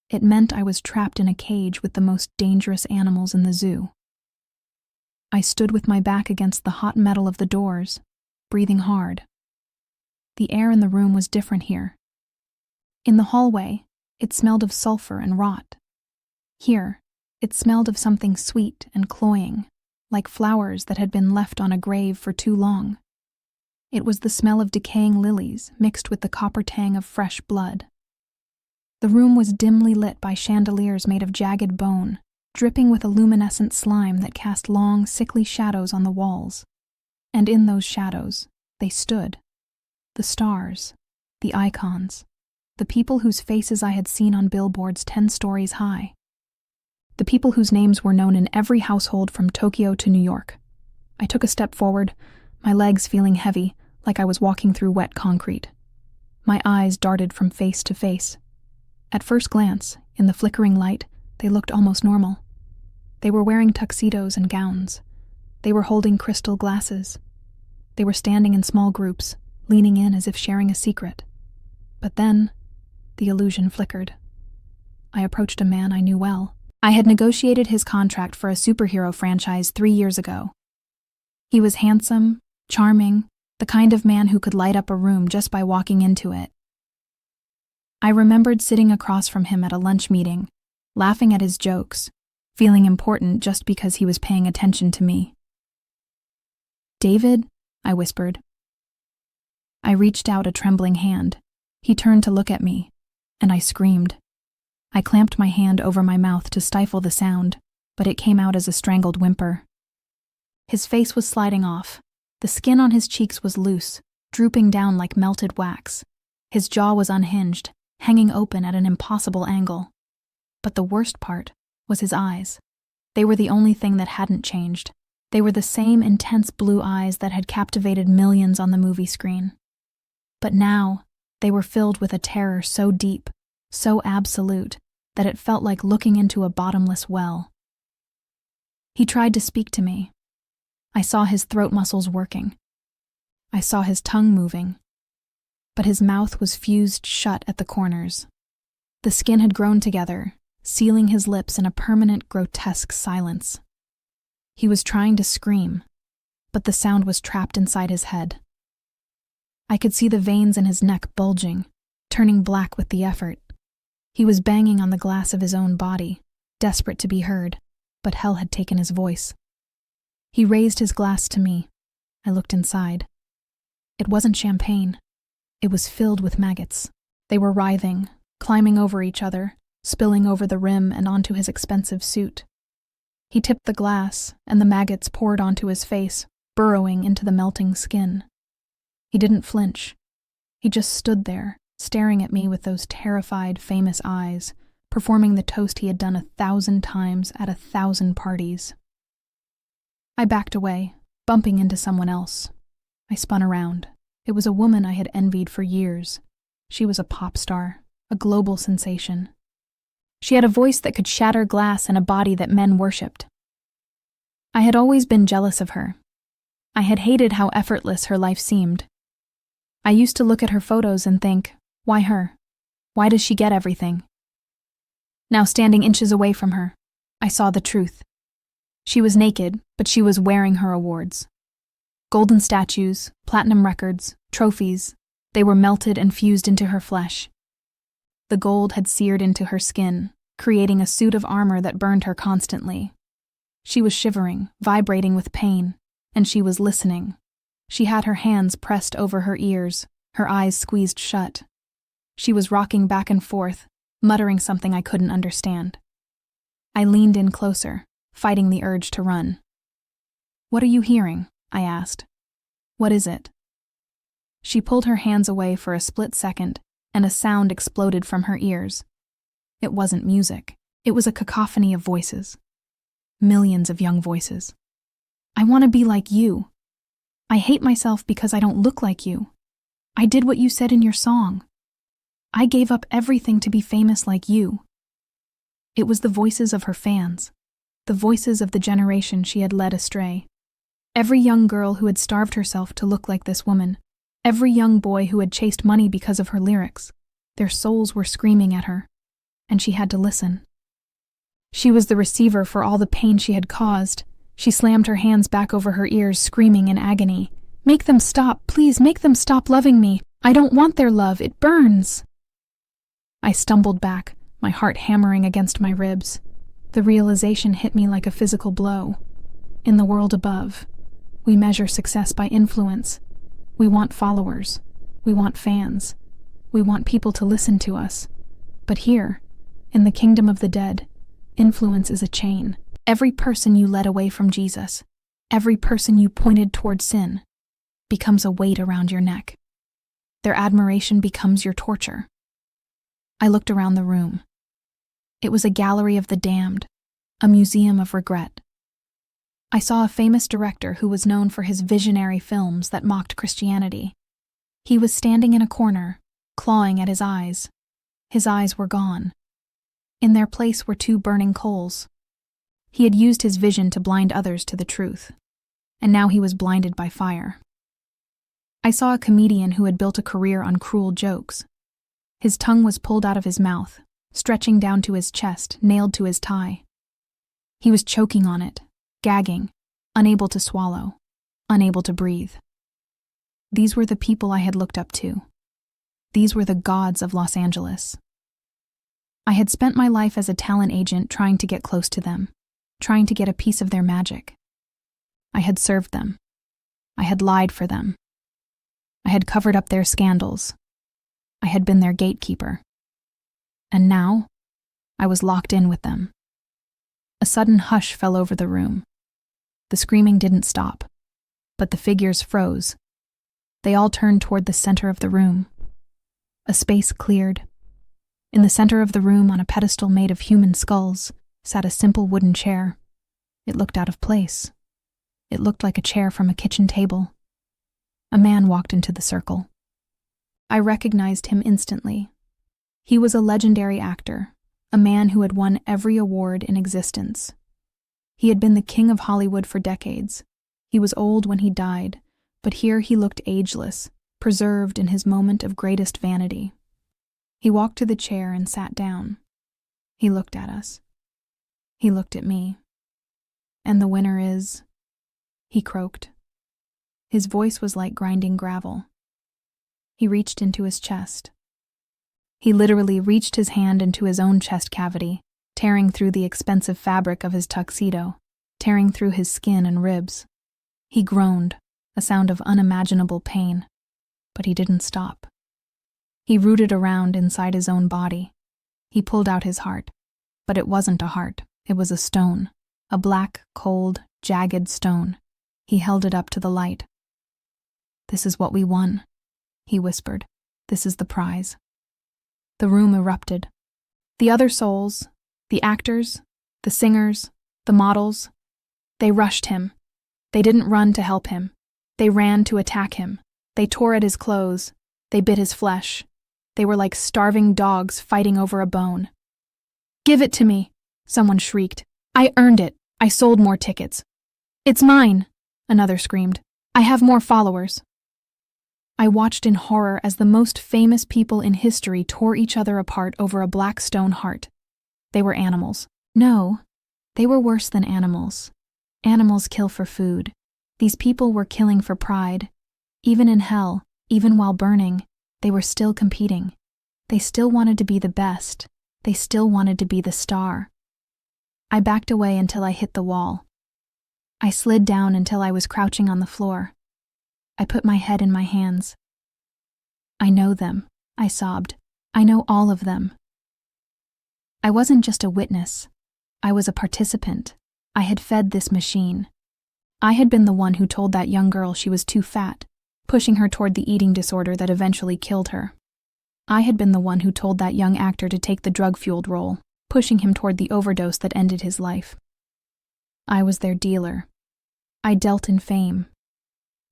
S1: it meant I was trapped in a cage with the most dangerous animals in the zoo. I stood with my back against the hot metal of the doors, breathing hard. The air in the room was different here. In the hallway, it smelled of sulfur and rot. Here, it smelled of something sweet and cloying, like flowers that had been left on a grave for too long. It was the smell of decaying lilies mixed with the copper tang of fresh blood. The room was dimly lit by chandeliers made of jagged bone, dripping with a luminescent slime that cast long, sickly shadows on the walls. And in those shadows, they stood. The stars, the icons, the people whose faces I had seen on billboards 10 stories high. The people whose names were known in every household from Tokyo to New York. I took a step forward, my legs feeling heavy, like I was walking through wet concrete. My eyes darted from face to face. At first glance, in the flickering light, they looked almost normal. They were wearing tuxedos and gowns. They were holding crystal glasses. They were standing in small groups, leaning in as if sharing a secret. But then, the illusion flickered. I approached a man I knew well. I had negotiated his contract for a superhero franchise 3 years ago. He was handsome, charming, the kind of man who could light up a room just by walking into it. I remembered sitting across from him at a lunch meeting, laughing at his jokes, feeling important just because he was paying attention to me. "David?" I whispered. I reached out a trembling hand. He turned to look at me, and I screamed. I clamped my hand over my mouth to stifle the sound, but it came out as a strangled whimper. His face was sliding off. The skin on his cheeks was loose, drooping down like melted wax. His jaw was unhinged, hanging open at an impossible angle. But the worst part was his eyes. They were the only thing that hadn't changed. They were the same intense blue eyes that had captivated millions on the movie screen. But now, they were filled with a terror so deep, so absolute, that it felt like looking into a bottomless well. He tried to speak to me. I saw his throat muscles working. I saw his tongue moving. But his mouth was fused shut at the corners. The skin had grown together, sealing his lips in a permanent, grotesque silence. He was trying to scream, but the sound was trapped inside his head. I could see the veins in his neck bulging, turning black with the effort. He was banging on the glass of his own body, desperate to be heard, but hell had taken his voice. He raised his glass to me. I looked inside. It wasn't champagne. It was filled with maggots. They were writhing, climbing over each other, spilling over the rim and onto his expensive suit. He tipped the glass, and the maggots poured onto his face, burrowing into the melting skin. He didn't flinch. He just stood there, staring at me with those terrified, famous eyes, performing the toast he had done 1,000 times at 1,000 parties. I backed away, bumping into someone else. I spun around. It was a woman I had envied for years. She was a pop star, a global sensation. She had a voice that could shatter glass and a body that men worshipped. I had always been jealous of her. I had hated how effortless her life seemed. I used to look at her photos and think, why her? Why does she get everything? Now, standing inches away from her, I saw the truth. She was naked, but she was wearing her awards. Golden statues, platinum records, trophies, they were melted and fused into her flesh. The gold had seared into her skin, creating a suit of armor that burned her constantly. She was shivering, vibrating with pain, and she was listening. She had her hands pressed over her ears, her eyes squeezed shut. She was rocking back and forth, muttering something I couldn't understand. I leaned in closer, fighting the urge to run. "What are you hearing?" I asked. "What is it?" She pulled her hands away for a split second, and a sound exploded from her ears. It wasn't music. It was a cacophony of voices. Millions of young voices. "I want to be like you. I hate myself because I don't look like you. I did what you said in your song. I gave up everything to be famous like you." It was the voices of her fans, the voices of the generation she had led astray. Every young girl who had starved herself to look like this woman, every young boy who had chased money because of her lyrics, their souls were screaming at her, and she had to listen. She was the receiver for all the pain she had caused. She slammed her hands back over her ears, screaming in agony. "Make them stop, please, make them stop loving me. I don't want their love, it burns." I stumbled back, my heart hammering against my ribs. The realization hit me like a physical blow. In the world above, we measure success by influence. We want followers. We want fans. We want people to listen to us. But here, in the kingdom of the dead, influence is a chain. Every person you led away from Jesus, every person you pointed toward sin, becomes a weight around your neck. Their admiration becomes your torture. I looked around the room. It was a gallery of the damned, a museum of regret. I saw a famous director who was known for his visionary films that mocked Christianity. He was standing in a corner, clawing at his eyes. His eyes were gone. In their place were 2 burning coals. He had used his vision to blind others to the truth, and now he was blinded by fire. I saw a comedian who had built a career on cruel jokes. His tongue was pulled out of his mouth, stretching down to his chest, nailed to his tie. He was choking on it, gagging, unable to swallow, unable to breathe. These were the people I had looked up to. These were the gods of Los Angeles. I had spent my life as a talent agent trying to get close to them, trying to get a piece of their magic. I had served them. I had lied for them. I had covered up their scandals. I had been their gatekeeper. And now, I was locked in with them. A sudden hush fell over the room. The screaming didn't stop, but the figures froze. They all turned toward the center of the room. A space cleared. In the center of the room, on a pedestal made of human skulls, sat a simple wooden chair. It looked out of place. It looked like a chair from a kitchen table. A man walked into the circle. I recognized him instantly. He was a legendary actor, a man who had won every award in existence. He had been the king of Hollywood for decades. He was old when he died, but here he looked ageless, preserved in his moment of greatest vanity. He walked to the chair and sat down. He looked at us. He looked at me. "And the winner is..." he croaked. His voice was like grinding gravel. He reached into his chest. He literally reached his hand into his own chest cavity, tearing through the expensive fabric of his tuxedo, tearing through his skin and ribs. He groaned, a sound of unimaginable pain, but he didn't stop. He rooted around inside his own body. He pulled out his heart, but it wasn't a heart, it was a stone, a black, cold, jagged stone. He held it up to the light. "This is what we won," he whispered. "This is the prize." The room erupted. The other souls, the actors, the singers, the models, they rushed him. They didn't run to help him. They ran to attack him. They tore at his clothes. They bit his flesh. They were like starving dogs fighting over a bone. "Give it to me," someone shrieked. "I earned it. I sold more tickets." "It's mine," another screamed. "I have more followers." I watched in horror as the most famous people in history tore each other apart over a black stone heart. They were animals. No, they were worse than animals. Animals kill for food. These people were killing for pride. Even in hell, even while burning, they were still competing. They still wanted to be the best. They still wanted to be the star. I backed away until I hit the wall. I slid down until I was crouching on the floor. I put my head in my hands. "I know them," I sobbed. "I know all of them." I wasn't just a witness. I was a participant. I had fed this machine. I had been the one who told that young girl she was too fat, pushing her toward the eating disorder that eventually killed her. I had been the one who told that young actor to take the drug-fueled role, pushing him toward the overdose that ended his life. I was their dealer. I dealt in fame,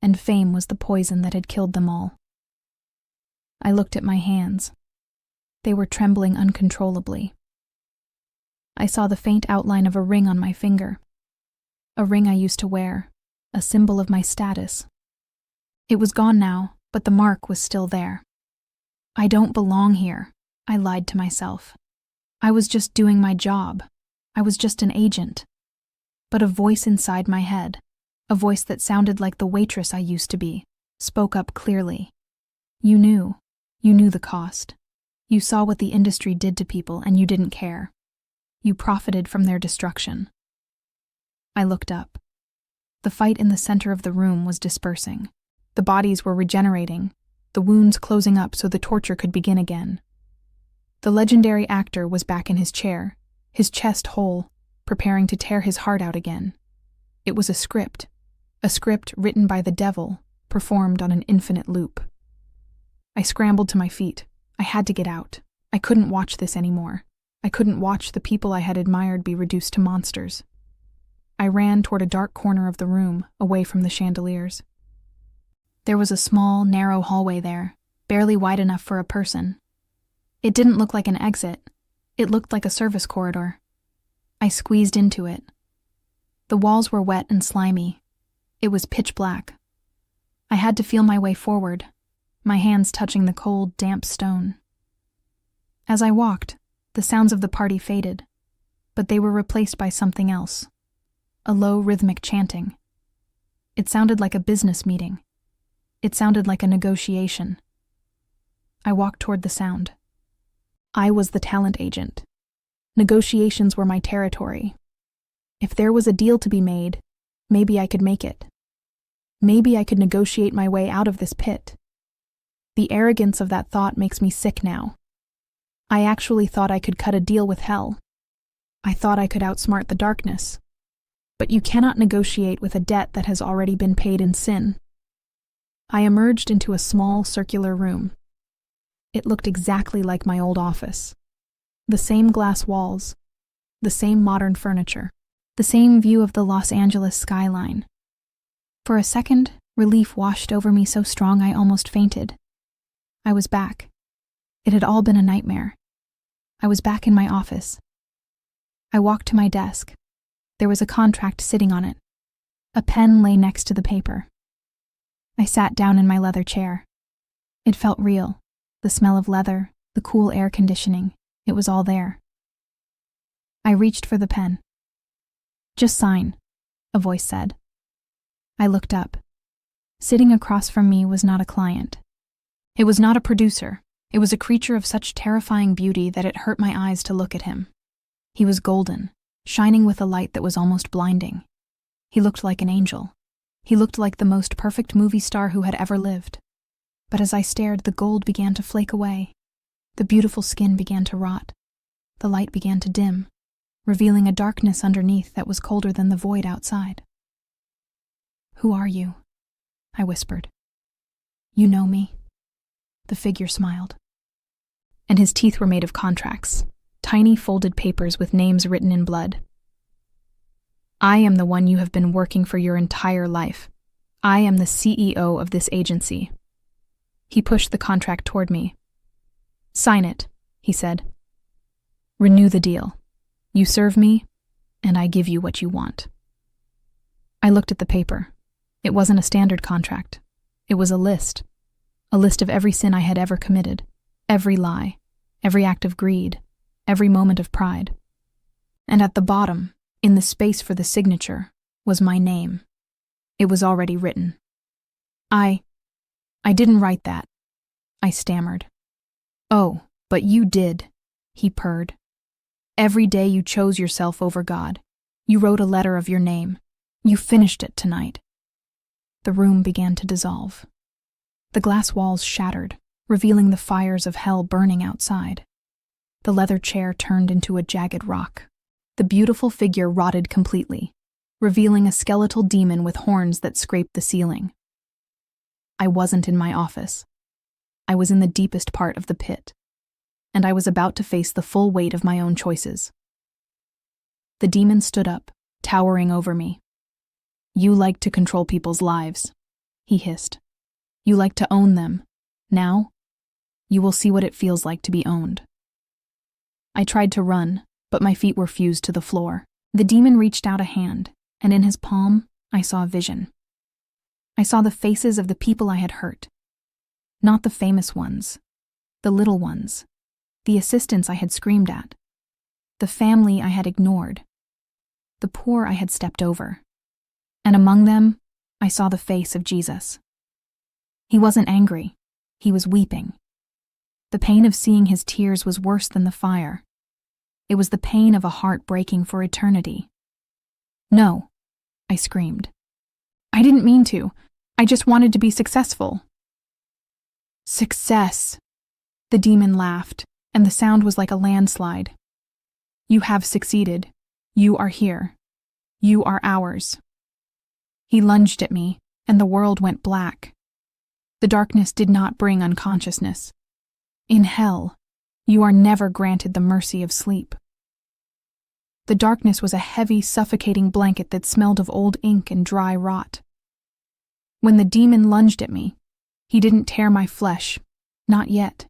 S1: and fame was the poison that had killed them all. I looked at my hands. They were trembling uncontrollably. I saw the faint outline of a ring on my finger. A ring I used to wear, a symbol of my status. It was gone now, but the mark was still there. "I don't belong here," I lied to myself. I was just doing my job. I was just an agent. But a voice inside my head, a voice that sounded like the waitress I used to be, spoke up clearly. You knew the cost. You saw what the industry did to people and you didn't care. You profited from their destruction. I looked up. The fight in the center of the room was dispersing. The bodies were regenerating, the wounds closing up so the torture could begin again. The legendary actor was back in his chair, his chest whole, preparing to tear his heart out again. It was a script written by the devil, performed on an infinite loop. I scrambled to my feet. I had to get out. I couldn't watch this anymore. I couldn't watch the people I had admired be reduced to monsters. I ran toward a dark corner of the room, away from the chandeliers. There was a small, narrow hallway there, barely wide enough for a person. It didn't look like an exit. It looked like a service corridor. I squeezed into it. The walls were wet and slimy. It was pitch black. I had to feel my way forward, my hands touching the cold, damp stone. As I walked, the sounds of the party faded, but they were replaced by something else. A low, rhythmic chanting. It sounded like a business meeting. It sounded like a negotiation. I walked toward the sound. I was the talent agent. Negotiations were my territory. If there was a deal to be made, maybe I could make it. Maybe I could negotiate my way out of this pit. The arrogance of that thought makes me sick now. I actually thought I could cut a deal with hell. I thought I could outsmart the darkness. But you cannot negotiate with a debt that has already been paid in sin. I emerged into a small, circular room. It looked exactly like my old office. The same glass walls, the same modern furniture, the same view of the Los Angeles skyline. For a second, relief washed over me so strong I almost fainted. I was back. It had all been a nightmare. I was back in my office. I walked to my desk. There was a contract sitting on it. A pen lay next to the paper. I sat down in my leather chair. It felt real. The smell of leather, the cool air conditioning, it was all there. I reached for the pen. "Just sign," a voice said. I looked up. Sitting across from me was not a client. It was not a producer. It was a creature of such terrifying beauty that it hurt my eyes to look at him. He was golden, shining with a light that was almost blinding. He looked like an angel. He looked like the most perfect movie star who had ever lived. But as I stared, the gold began to flake away. The beautiful skin began to rot. The light began to dim, revealing a darkness underneath that was colder than the void outside. "Who are you?" I whispered. "You know me?" The figure smiled. and his teeth were made of contracts, tiny folded papers with names written in blood. I am the one you have been working for your entire life. I am the CEO of this agency. He pushed the contract toward me. Sign it, he said. Renew the deal. You serve me, and I give you what you want. I looked at the paper. It wasn't a standard contract. It was a list of every sin I had ever committed, every lie, every act of greed, every moment of pride. And at the bottom, in the space for the signature, was my name. It was already written. I didn't write that, I stammered. Oh, but you did, he purred. Every day you chose yourself over God. You wrote a letter of your name. You finished it tonight. The room began to dissolve. The glass walls shattered, revealing the fires of hell burning outside. The leather chair turned into a jagged rock. The beautiful figure rotted completely, revealing a skeletal demon with horns that scraped the ceiling. I wasn't in my office. I was in the deepest part of the pit, and I was about to face the full weight of my own choices. The demon stood up, towering over me. You like to control people's lives, he hissed. You like to own them. Now, you will see what it feels like to be owned. I tried to run, but my feet were fused to the floor. The demon reached out a hand, and in his palm, I saw a vision. I saw the faces of the people I had hurt. Not the famous ones, the little ones, the assistants I had screamed at, the family I had ignored, the poor I had stepped over. And among them, I saw the face of Jesus. He wasn't angry. He was weeping. The pain of seeing his tears was worse than the fire. It was the pain of a heart breaking for eternity. No, I screamed. I didn't mean to. I just wanted to be successful. Success, the demon laughed, and the sound was like a landslide. You have succeeded. You are here. You are ours. He lunged at me, and the world went black. The darkness did not bring unconsciousness. In hell, you are never granted the mercy of sleep. The darkness was a heavy, suffocating blanket that smelled of old ink and dry rot. When the demon lunged at me, he didn't tear my flesh, not yet.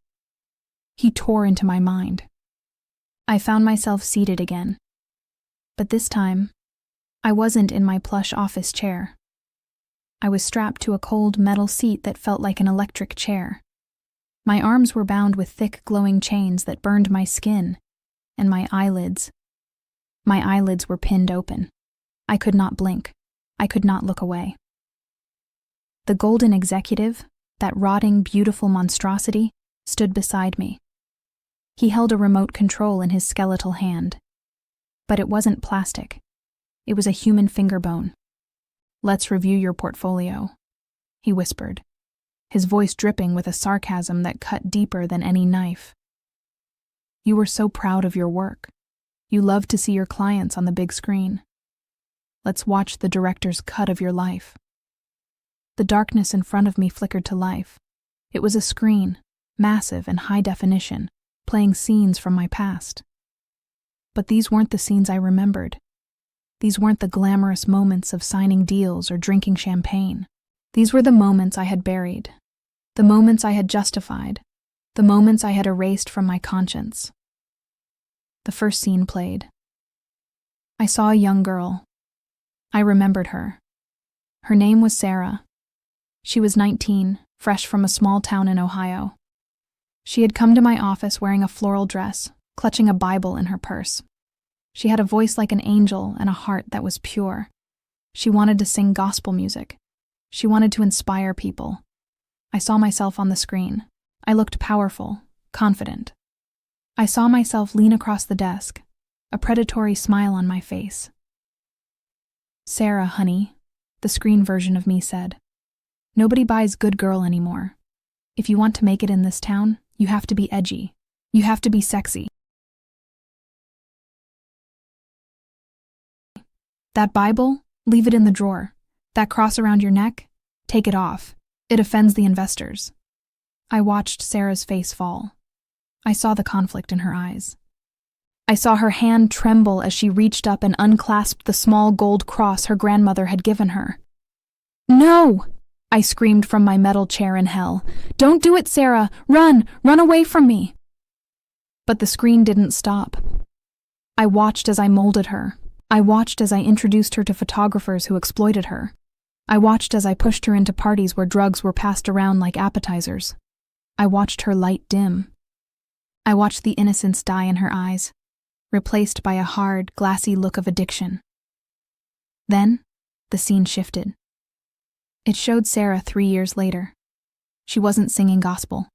S1: He tore into my mind. I found myself seated again. But this time, I wasn't in my plush office chair. I was strapped to a cold metal seat that felt like an electric chair. My arms were bound with thick, glowing chains that burned my skin, and my eyelids were pinned open. I could not blink. I could not look away. The golden executive, that rotting, beautiful monstrosity, stood beside me. He held a remote control in his skeletal hand. But it wasn't plastic. It was a human finger bone. Let's review your portfolio, he whispered, his voice dripping with a sarcasm that cut deeper than any knife. You were so proud of your work. You loved to see your clients on the big screen. Let's watch the director's cut of your life. The darkness in front of me flickered to life. It was a screen, massive and high definition, playing scenes from my past. But these weren't the scenes I remembered. These weren't the glamorous moments of signing deals or drinking champagne. These were the moments I had buried, the moments I had justified, the moments I had erased from my conscience. The first scene played. I saw a young girl. I remembered her. Her name was Sarah. She was 19, fresh from a small town in Ohio. She had come to my office wearing a floral dress, clutching a Bible in her purse. She had a voice like an angel and a heart that was pure. She wanted to sing gospel music. She wanted to inspire people. I saw myself on the screen. I looked powerful, confident. I saw myself lean across the desk, a predatory smile on my face. Sarah, honey, the screen version of me said. Nobody buys good girl anymore. If you want to make it in this town, you have to be edgy. You have to be sexy. That Bible, leave it in the drawer. That cross around your neck, take it off. It offends the investors. I watched Sarah's face fall. I saw the conflict in her eyes. I saw her hand tremble as she reached up and unclasped the small gold cross her grandmother had given her. "No!" I screamed from my metal chair in hell. "Don't do it, Sarah! Run! Run away from me!" But the screen didn't stop. I watched as I molded her. I watched as I introduced her to photographers who exploited her. I watched as I pushed her into parties where drugs were passed around like appetizers. I watched her light dim. I watched the innocence die in her eyes, replaced by a hard, glassy look of addiction. Then, the scene shifted. It showed Sarah 3 years later. She wasn't singing gospel.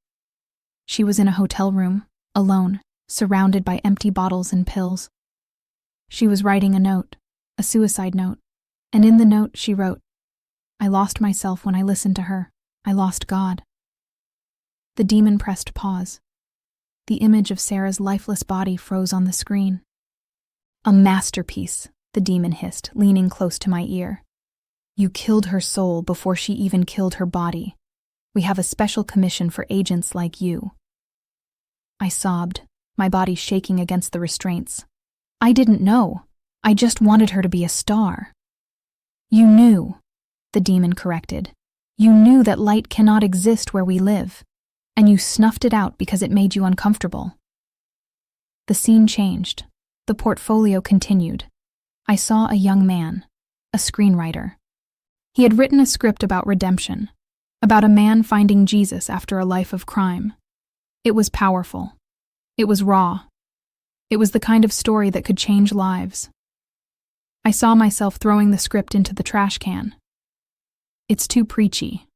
S1: She was in a hotel room, alone, surrounded by empty bottles and pills. She was writing a note, a suicide note, and in the note she wrote, "I lost myself when I listened to her. I lost God." The demon pressed pause. The image of Sarah's lifeless body froze on the screen. "A masterpiece," the demon hissed, leaning close to my ear. "You killed her soul before she even killed her body. We have a special commission for agents like you." I sobbed, my body shaking against the restraints. "I didn't know. I just wanted her to be a star." "You knew," the demon corrected. "You knew that light cannot exist where we live, and you snuffed it out because it made you uncomfortable." The scene changed. The portfolio continued. I saw a young man, a screenwriter. He had written a script about redemption, about a man finding Jesus after a life of crime. It was powerful. It was raw. It was the kind of story that could change lives. I saw myself throwing the script into the trash can. "It's too preachy,"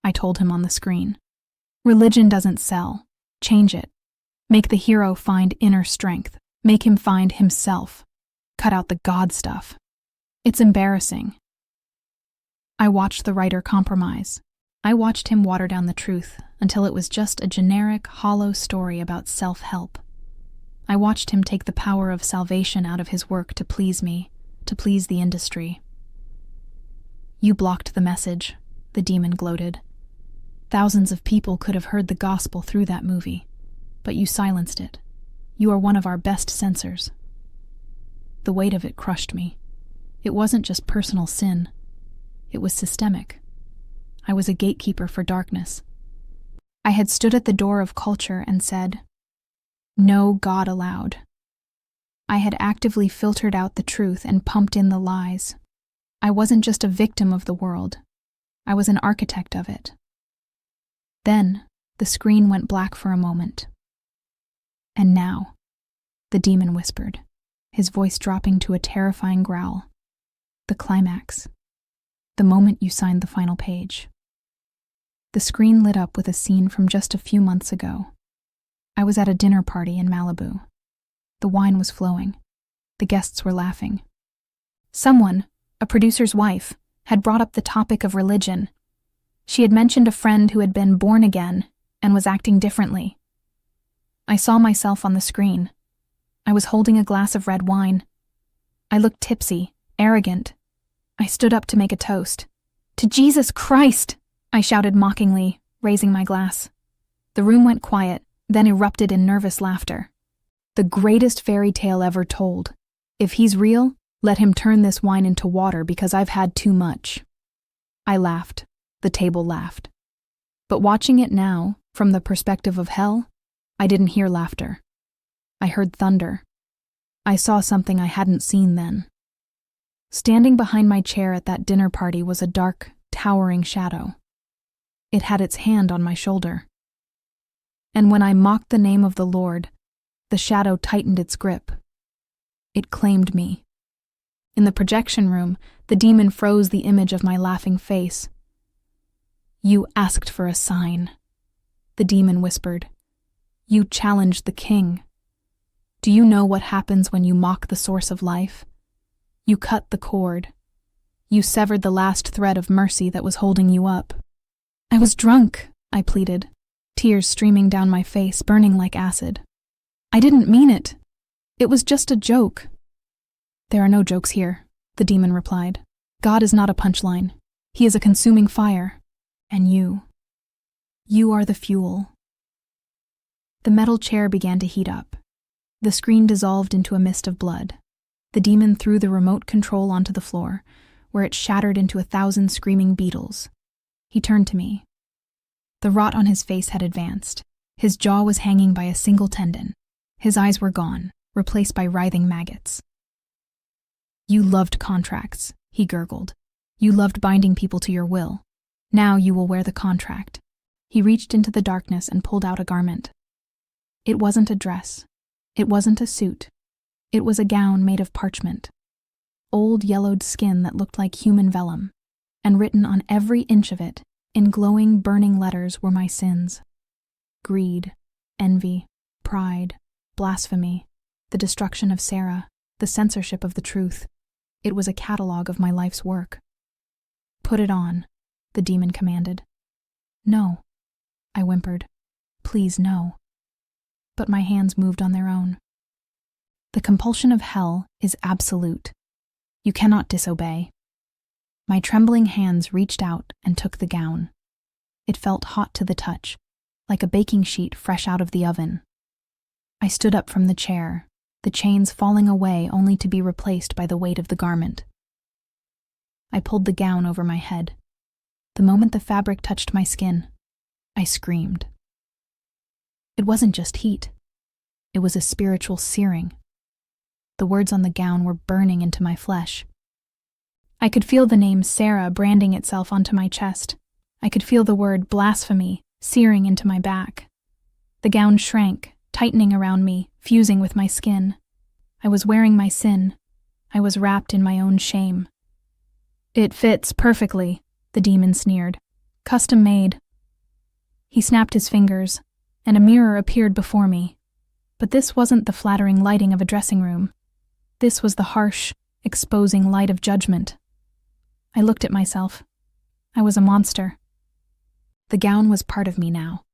S1: I told him on the screen. "Religion doesn't sell. Change it. Make the hero find inner strength. Make him find himself. Cut out the God stuff. It's embarrassing." I watched the writer compromise. I watched him water down the truth until it was just a generic, hollow story about self-help. I watched him take the power of salvation out of his work to please me, to please the industry. "You blocked the message," the demon gloated. "Thousands of people could have heard the gospel through that movie, but you silenced it. You are one of our best censors." The weight of it crushed me. It wasn't just personal sin. It was systemic. I was a gatekeeper for darkness. I had stood at the door of culture and said, "No God allowed." I had actively filtered out the truth and pumped in the lies. I wasn't just a victim of the world. I was an architect of it. Then, the screen went black for a moment. "And now," the demon whispered, his voice dropping to a terrifying growl. "The climax. The moment you signed the final page." The screen lit up with a scene from just a few months ago. I was at a dinner party in Malibu. The wine was flowing. The guests were laughing. Someone, a producer's wife, had brought up the topic of religion. She had mentioned a friend who had been born again and was acting differently. I saw myself on the screen. I was holding a glass of red wine. I looked tipsy, arrogant. I stood up to make a toast. "To Jesus Christ!" I shouted mockingly, raising my glass. The room went quiet, then erupted in nervous laughter. "The greatest fairy tale ever told. If he's real, let him turn this wine into water because I've had too much." I laughed. The table laughed. But watching it now, from the perspective of hell, I didn't hear laughter. I heard thunder. I saw something I hadn't seen then. Standing behind my chair at that dinner party was a dark, towering shadow. It had its hand on my shoulder. And when I mocked the name of the Lord, the shadow tightened its grip. It claimed me. In the projection room, the demon froze the image of my laughing face. "You asked for a sign," the demon whispered. "You challenged the king. Do you know what happens when you mock the source of life? You cut the cord. You severed the last thread of mercy that was holding you up." "I was drunk," I pleaded, tears streaming down my face, burning like acid. "I didn't mean it. It was just a joke." "There are no jokes here," the demon replied. "God is not a punchline. He is a consuming fire. And you are the fuel." The metal chair began to heat up. The screen dissolved into a mist of blood. The demon threw the remote control onto the floor, where it shattered into 1,000 screaming beetles. He turned to me. The rot on his face had advanced. His jaw was hanging by a single tendon. His eyes were gone, replaced by writhing maggots. "You loved contracts," he gurgled. "You loved binding people to your will. Now you will wear the contract." He reached into the darkness and pulled out a garment. It wasn't a dress. It wasn't a suit. It was a gown made of parchment. Old yellowed skin that looked like human vellum, and written on every inch of it, in glowing, burning letters, were my sins. Greed, envy, pride, blasphemy, the destruction of Sarah, the censorship of the truth. It was a catalog of my life's work. "Put it on," the demon commanded. "No," I whimpered. "Please, no." But my hands moved on their own. The compulsion of hell is absolute. You cannot disobey. My trembling hands reached out and took the gown. It felt hot to the touch, like a baking sheet fresh out of the oven. I stood up from the chair, the chains falling away only to be replaced by the weight of the garment. I pulled the gown over my head. The moment the fabric touched my skin, I screamed. It wasn't just heat. It was a spiritual searing. The words on the gown were burning into my flesh. I could feel the name Sarah branding itself onto my chest. I could feel the word blasphemy searing into my back. The gown shrank, tightening around me, fusing with my skin. I was wearing my sin. I was wrapped in my own shame. "It fits perfectly," the demon sneered. "Custom made." He snapped his fingers, and a mirror appeared before me. But this wasn't the flattering lighting of a dressing room. This was the harsh, exposing light of judgment. I looked at myself. I was a monster. The gown was part of me now.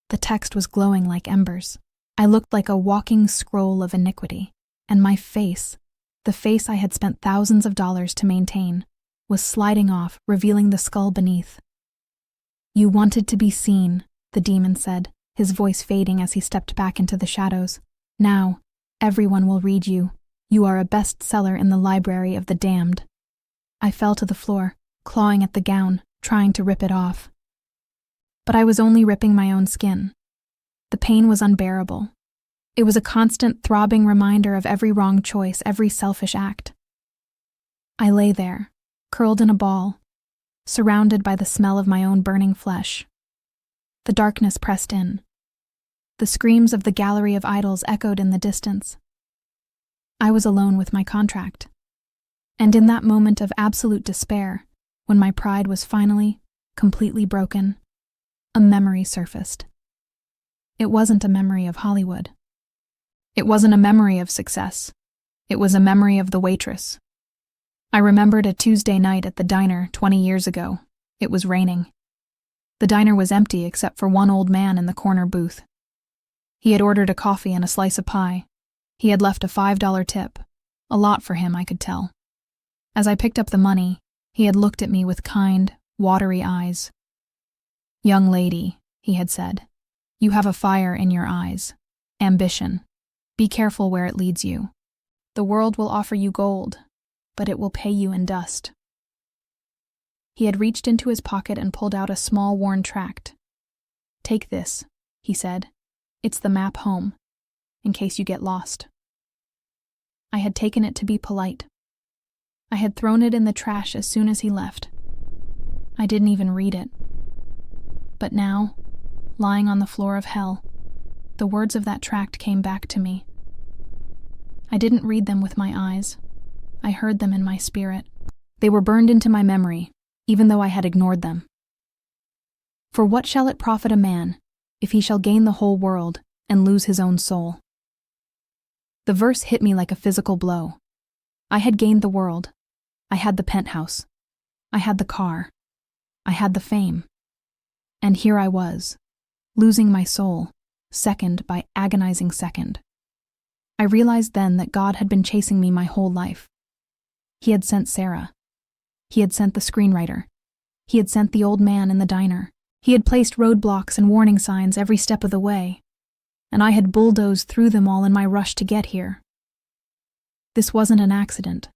S1: The text was glowing like embers. I looked like a walking scroll of iniquity, and my face, the face I had spent thousands of dollars to maintain, was sliding off, revealing the skull beneath. "You wanted to be seen," the demon said, his voice fading as he stepped back into the shadows. "Now, everyone will read you. You are a bestseller in the library of the damned." I fell to the floor, clawing at the gown, trying to rip it off. But I was only ripping my own skin. The pain was unbearable. It was a constant throbbing reminder of every wrong choice, every selfish act. I lay there, curled in a ball, surrounded by the smell of my own burning flesh. The darkness pressed in. The screams of the gallery of idols echoed in the distance. I was alone with my contract. And in that moment of absolute despair, when my pride was finally, completely broken, a memory surfaced. It wasn't a memory of Hollywood. It wasn't a memory of success. It was a memory of the waitress. I remembered a Tuesday night at the diner 20 years ago. It was raining. The diner was empty except for one old man in the corner booth. He had ordered a coffee and a slice of pie. He had left a $5 tip, a lot for him, I could tell. As I picked up the money, he had looked at me with kind, watery eyes. "Young lady," he had said, "you have a fire in your eyes. Ambition. Be careful where it leads you. The world will offer you gold, but it will pay you in dust." He had reached into his pocket and pulled out a small worn tract. "Take this," he said. "It's the map home, in case you get lost." I had taken it to be polite. I had thrown it in the trash as soon as he left. I didn't even read it. But now, lying on the floor of hell, the words of that tract came back to me. I didn't read them with my eyes. I heard them in my spirit. They were burned into my memory, even though I had ignored them. "For what shall it profit a man, if he shall gain the whole world and lose his own soul?" The verse hit me like a physical blow. I had gained the world. I had the penthouse. I had the car. I had the fame. And here I was, losing my soul, second by agonizing second. I realized then that God had been chasing me my whole life. He had sent Sarah. He had sent the screenwriter. He had sent the old man in the diner. He had placed roadblocks and warning signs every step of the way. and I had bulldozed through them all in my rush to get here. This wasn't an accident.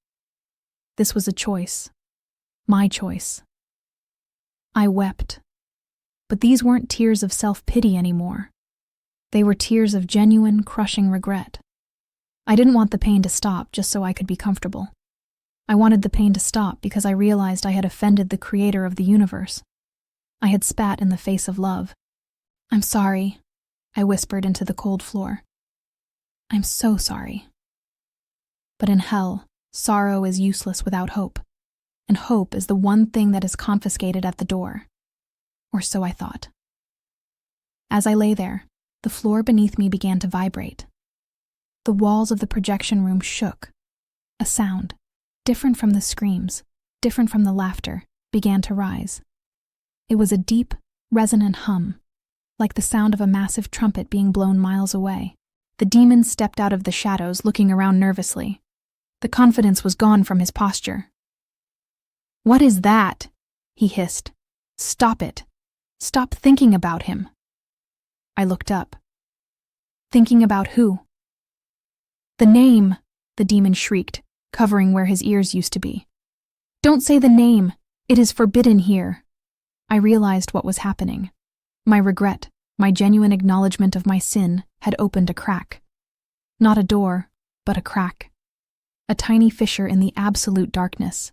S1: This was a choice. My choice. I wept. But these weren't tears of self-pity anymore. They were tears of genuine, crushing regret. I didn't want the pain to stop just so I could be comfortable. I wanted the pain to stop because I realized I had offended the creator of the universe. I had spat in the face of love. "I'm sorry," I whispered into the cold floor. "I'm so sorry." But in hell, sorrow is useless without hope, and hope is the one thing that is confiscated at the door. Or so I thought. As I lay there, the floor beneath me began to vibrate. The walls of the projection room shook. A sound, different from the screams, different from the laughter, began to rise. It was a deep, resonant hum, like the sound of a massive trumpet being blown miles away. The demon stepped out of the shadows, looking around nervously. The confidence was gone from his posture. "What is that?" he hissed. "Stop it. Stop thinking about him." I looked up. Thinking about who? "The name," the demon shrieked, covering where his ears used to be. "Don't say the name. It is forbidden here." I realized what was happening. My regret, my genuine acknowledgement of my sin, had opened a crack. Not a door, but a crack. A tiny fissure in the absolute darkness.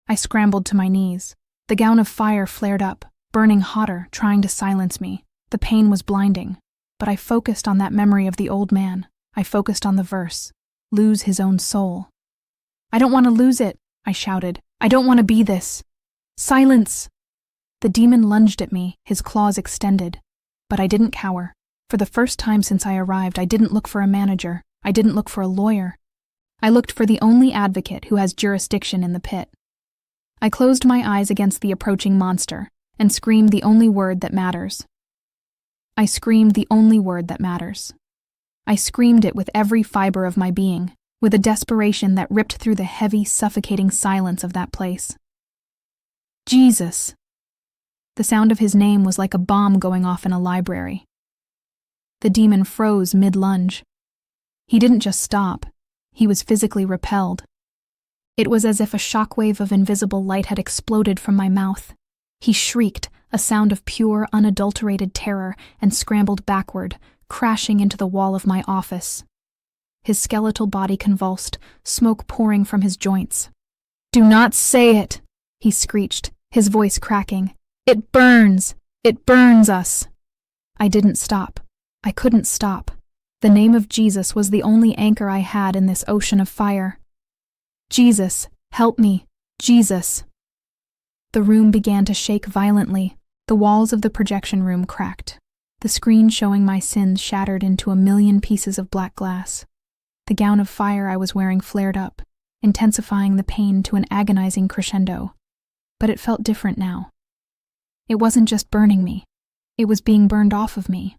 S1: I scrambled to my knees. The gown of fire flared up, burning hotter, trying to silence me. The pain was blinding, but I focused on that memory of the old man. I focused on the verse, "Lose his own soul." "I don't want to lose it," I shouted. "I don't want to be this." "Silence!" The demon lunged at me, his claws extended. But I didn't cower. For the first time since I arrived, I didn't look for a manager. I didn't look for a lawyer. I looked for the only advocate who has jurisdiction in the pit. I closed my eyes against the approaching monster and screamed the only word that matters. I screamed the only word that matters. I screamed it with every fiber of my being, with a desperation that ripped through the heavy, suffocating silence of that place. Jesus! The sound of his name was like a bomb going off in a library. The demon froze mid-lunge. He didn't just stop. He was physically repelled. It was as if a shockwave of invisible light had exploded from my mouth. He shrieked, a sound of pure, unadulterated terror, and scrambled backward, crashing into the wall of my office. His skeletal body convulsed, smoke pouring from his joints. "Do not say it," he screeched, his voice cracking. "It burns! It burns us!" I didn't stop. I couldn't stop. The name of Jesus was the only anchor I had in this ocean of fire. "Jesus, help me! Jesus!" The room began to shake violently. The walls of the projection room cracked. The screen showing my sins shattered into a million pieces of black glass. The gown of fire I was wearing flared up, intensifying the pain to an agonizing crescendo. But it felt different now. It wasn't just burning me. It was being burned off of me.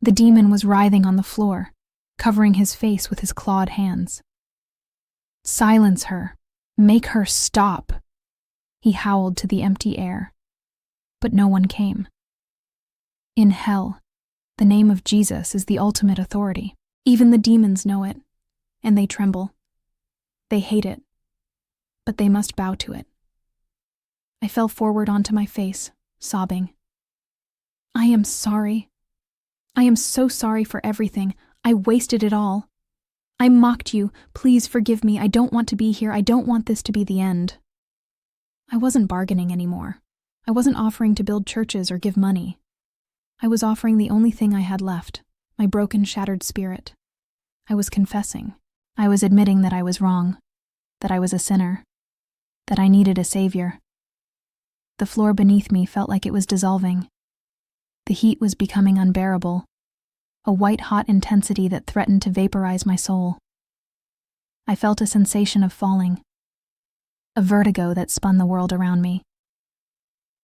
S1: The demon was writhing on the floor, covering his face with his clawed hands. "Silence her. Make her stop," he howled to the empty air. But no one came. In hell, the name of Jesus is the ultimate authority. Even the demons know it, and they tremble. They hate it, but they must bow to it. I fell forward onto my face, sobbing. "I am sorry. I am so sorry for everything. I wasted it all. I mocked you. Please forgive me. I don't want to be here. I don't want this to be the end." I wasn't bargaining anymore. I wasn't offering to build churches or give money. I was offering the only thing I had left, my broken, shattered spirit. I was confessing. I was admitting that I was wrong, that I was a sinner, that I needed a savior. The floor beneath me felt like it was dissolving. The heat was becoming unbearable, a white-hot intensity that threatened to vaporize my soul. I felt a sensation of falling, a vertigo that spun the world around me.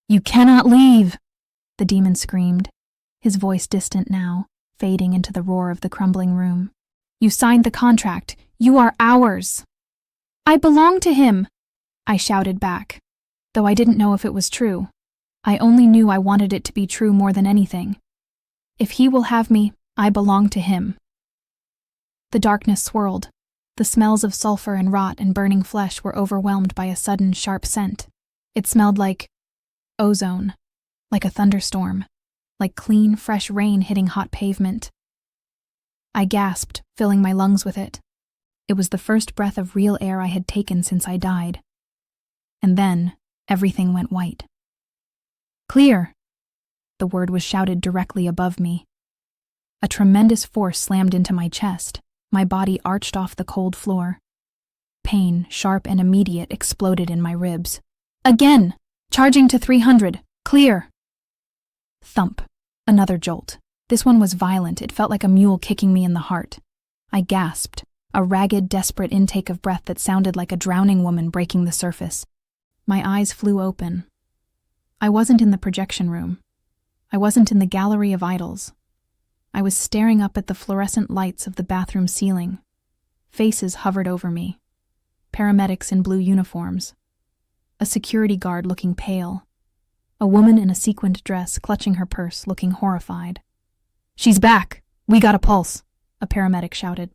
S1: "You cannot leave!" the demon screamed, his voice distant now, fading into the roar of the crumbling room. "You signed the contract. You are ours." "I belong to him," I shouted back, though I didn't know if it was true. I only knew I wanted it to be true more than anything. "If he will have me, I belonged to him. The darkness swirled. The smells of sulfur and rot and burning flesh were overwhelmed by a sudden, sharp scent. It smelled like ozone, like a thunderstorm, like clean, fresh rain hitting hot pavement. I gasped, filling my lungs with it. It was the first breath of real air I had taken since I died. And then, everything went white. "Clear!" The word was shouted directly above me. A tremendous force slammed into my chest. My body arched off the cold floor. Pain, sharp and immediate, exploded in my ribs. "Again! Charging to 300! Clear!" Thump. Another jolt. This one was violent. It felt like a mule kicking me in the heart. I gasped, a ragged, desperate intake of breath that sounded like a drowning woman breaking the surface. My eyes flew open. I wasn't in the projection room. I wasn't in the gallery of idols. I was staring up at the fluorescent lights of the bathroom ceiling. Faces hovered over me. Paramedics in blue uniforms. A security guard looking pale. A woman in a sequined dress clutching her purse, looking horrified. "She's back! We got a pulse!" a paramedic shouted.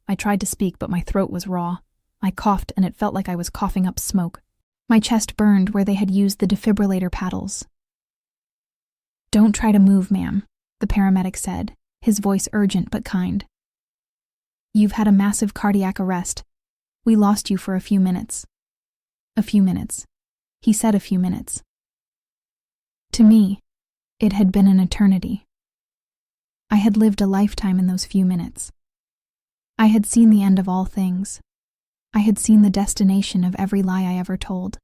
S1: I tried to speak, but my throat was raw. I coughed, and it felt like I was coughing up smoke. My chest burned where they had used the defibrillator paddles. "Don't try to move, ma'am," the paramedic said, his voice urgent but kind. "You've had a massive cardiac arrest. We lost you for a few minutes." A few minutes. He said a few minutes. To me, it had been an eternity. I had lived a lifetime in those few minutes. I had seen the end of all things. I had seen the destination of every lie I ever told.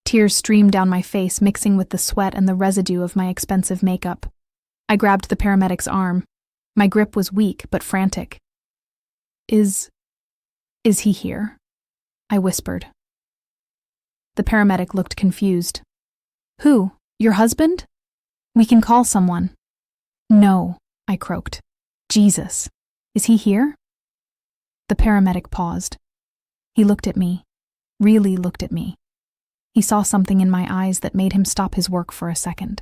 S1: Tears streamed down my face, mixing with the sweat and the residue of my expensive makeup. I grabbed the paramedic's arm. My grip was weak but frantic. Is he here?" I whispered. The paramedic looked confused. "Who? Your husband? We can call someone." "No," I croaked. "Jesus. Is he here?" The paramedic paused. He looked at me, really looked at me. He saw something in my eyes that made him stop his work for a second.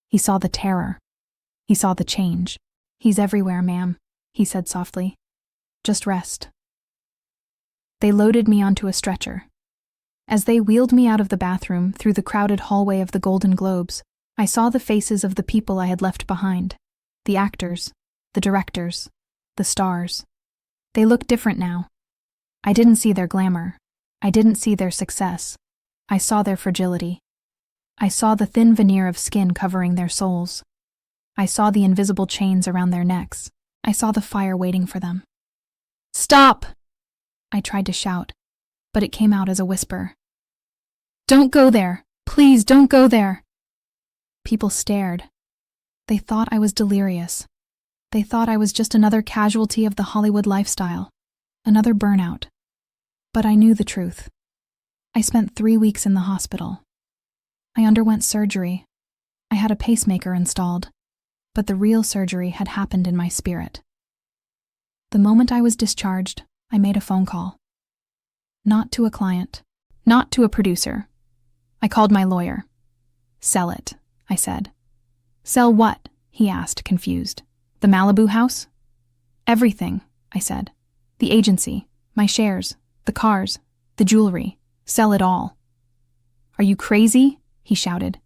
S1: He saw the terror. He saw the change. "He's everywhere, ma'am," he said softly. "Just rest." They loaded me onto a stretcher. As they wheeled me out of the bathroom through the crowded hallway of the Golden Globes, I saw the faces of the people I had left behind. The actors, the directors, the stars. They looked different now. I didn't see their glamour. I didn't see their success. I saw their fragility. I saw the thin veneer of skin covering their souls. I saw the invisible chains around their necks. I saw the fire waiting for them. "Stop!" I tried to shout, but it came out as a whisper. "Don't go there! Please don't go there!" People stared. They thought I was delirious. They thought I was just another casualty of the Hollywood lifestyle, another burnout. But I knew the truth. I spent 3 weeks in the hospital. I underwent surgery. I had a pacemaker installed, but the real surgery had happened in my spirit. The moment I was discharged, I made a phone call. Not to a client, not to a producer. I called my lawyer. "Sell it," I said. "Sell what?" he asked, confused. "The Malibu house?" "Everything," I said. "The agency, my shares, the cars, the jewelry. Sell it all." "Are you crazy?" he shouted.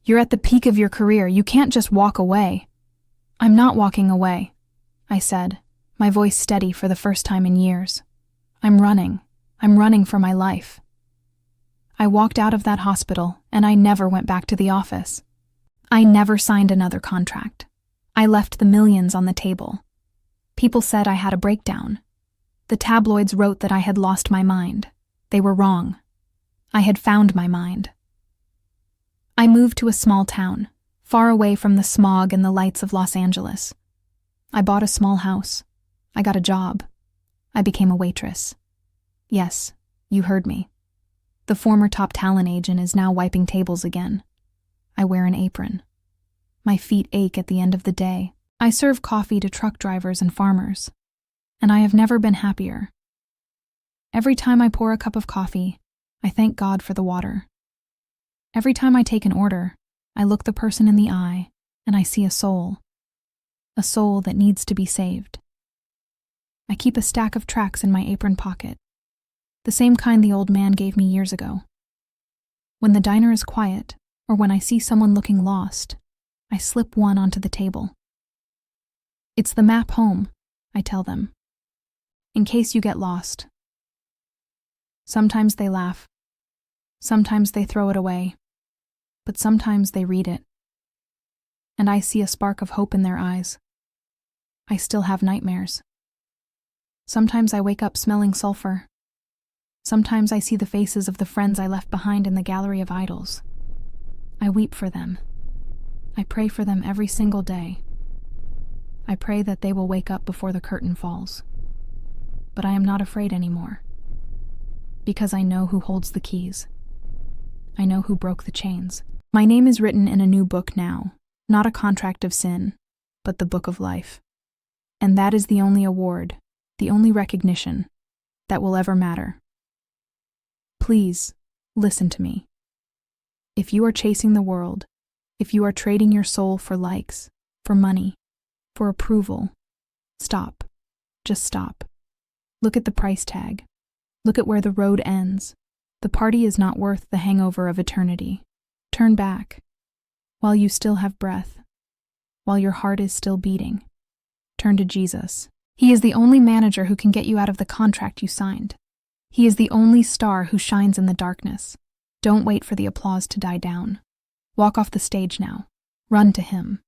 S1: "You're at the peak of your career. You can't just walk away." "I'm not walking away," I said, my voice steady for the first time in years. I'm running for my life." I walked out of that hospital, and I never went back to the office. I never signed another contract. I left the millions on the table. People said I had a breakdown. The tabloids wrote that I had lost my mind. They were wrong. I had found my mind. I moved to a small town, far away from the smog and the lights of Los Angeles. I bought a small house. I got a job. I became a waitress. Yes, you heard me. The former top talent agent is now wiping tables again. I wear an apron. My feet ache at the end of the day. I serve coffee to truck drivers and farmers. And I have never been happier. Every time I pour a cup of coffee, I thank God for the water. Every time I take an order, I look the person in the eye and I see a soul. a soul that needs to be saved. I keep a stack of tracts in my apron pocket, the same kind the old man gave me years ago. When the diner is quiet, or when I see someone looking lost, I slip one onto the table. It's the map home, I tell them, in case you get lost. Sometimes they laugh. Sometimes they throw it away. But sometimes they read it. And I see a spark of hope in their eyes. I still have nightmares. Sometimes I wake up smelling sulfur. Sometimes I see the faces of the friends I left behind in the gallery of idols. I weep for them. I pray for them every single day. I pray that they will wake up before the curtain falls. But I am not afraid anymore. Because I know who holds the keys. I know who broke the chains. My name is written in a new book now, not a contract of sin, but the book of life. And that is the only award, the only recognition, that will ever matter. Please, listen to me. If you are chasing the world, if you are trading your soul for likes, for money, for approval, stop. Just stop. Look at the price tag. Look at where the road ends. The party is not worth the hangover of eternity. Turn back. While you still have breath, while your heart is still beating, turn to Jesus. He is the only manager who can get you out of the contract you signed. He is the only star who shines in the darkness. Don't wait for the applause to die down. Walk off the stage now. Run to him.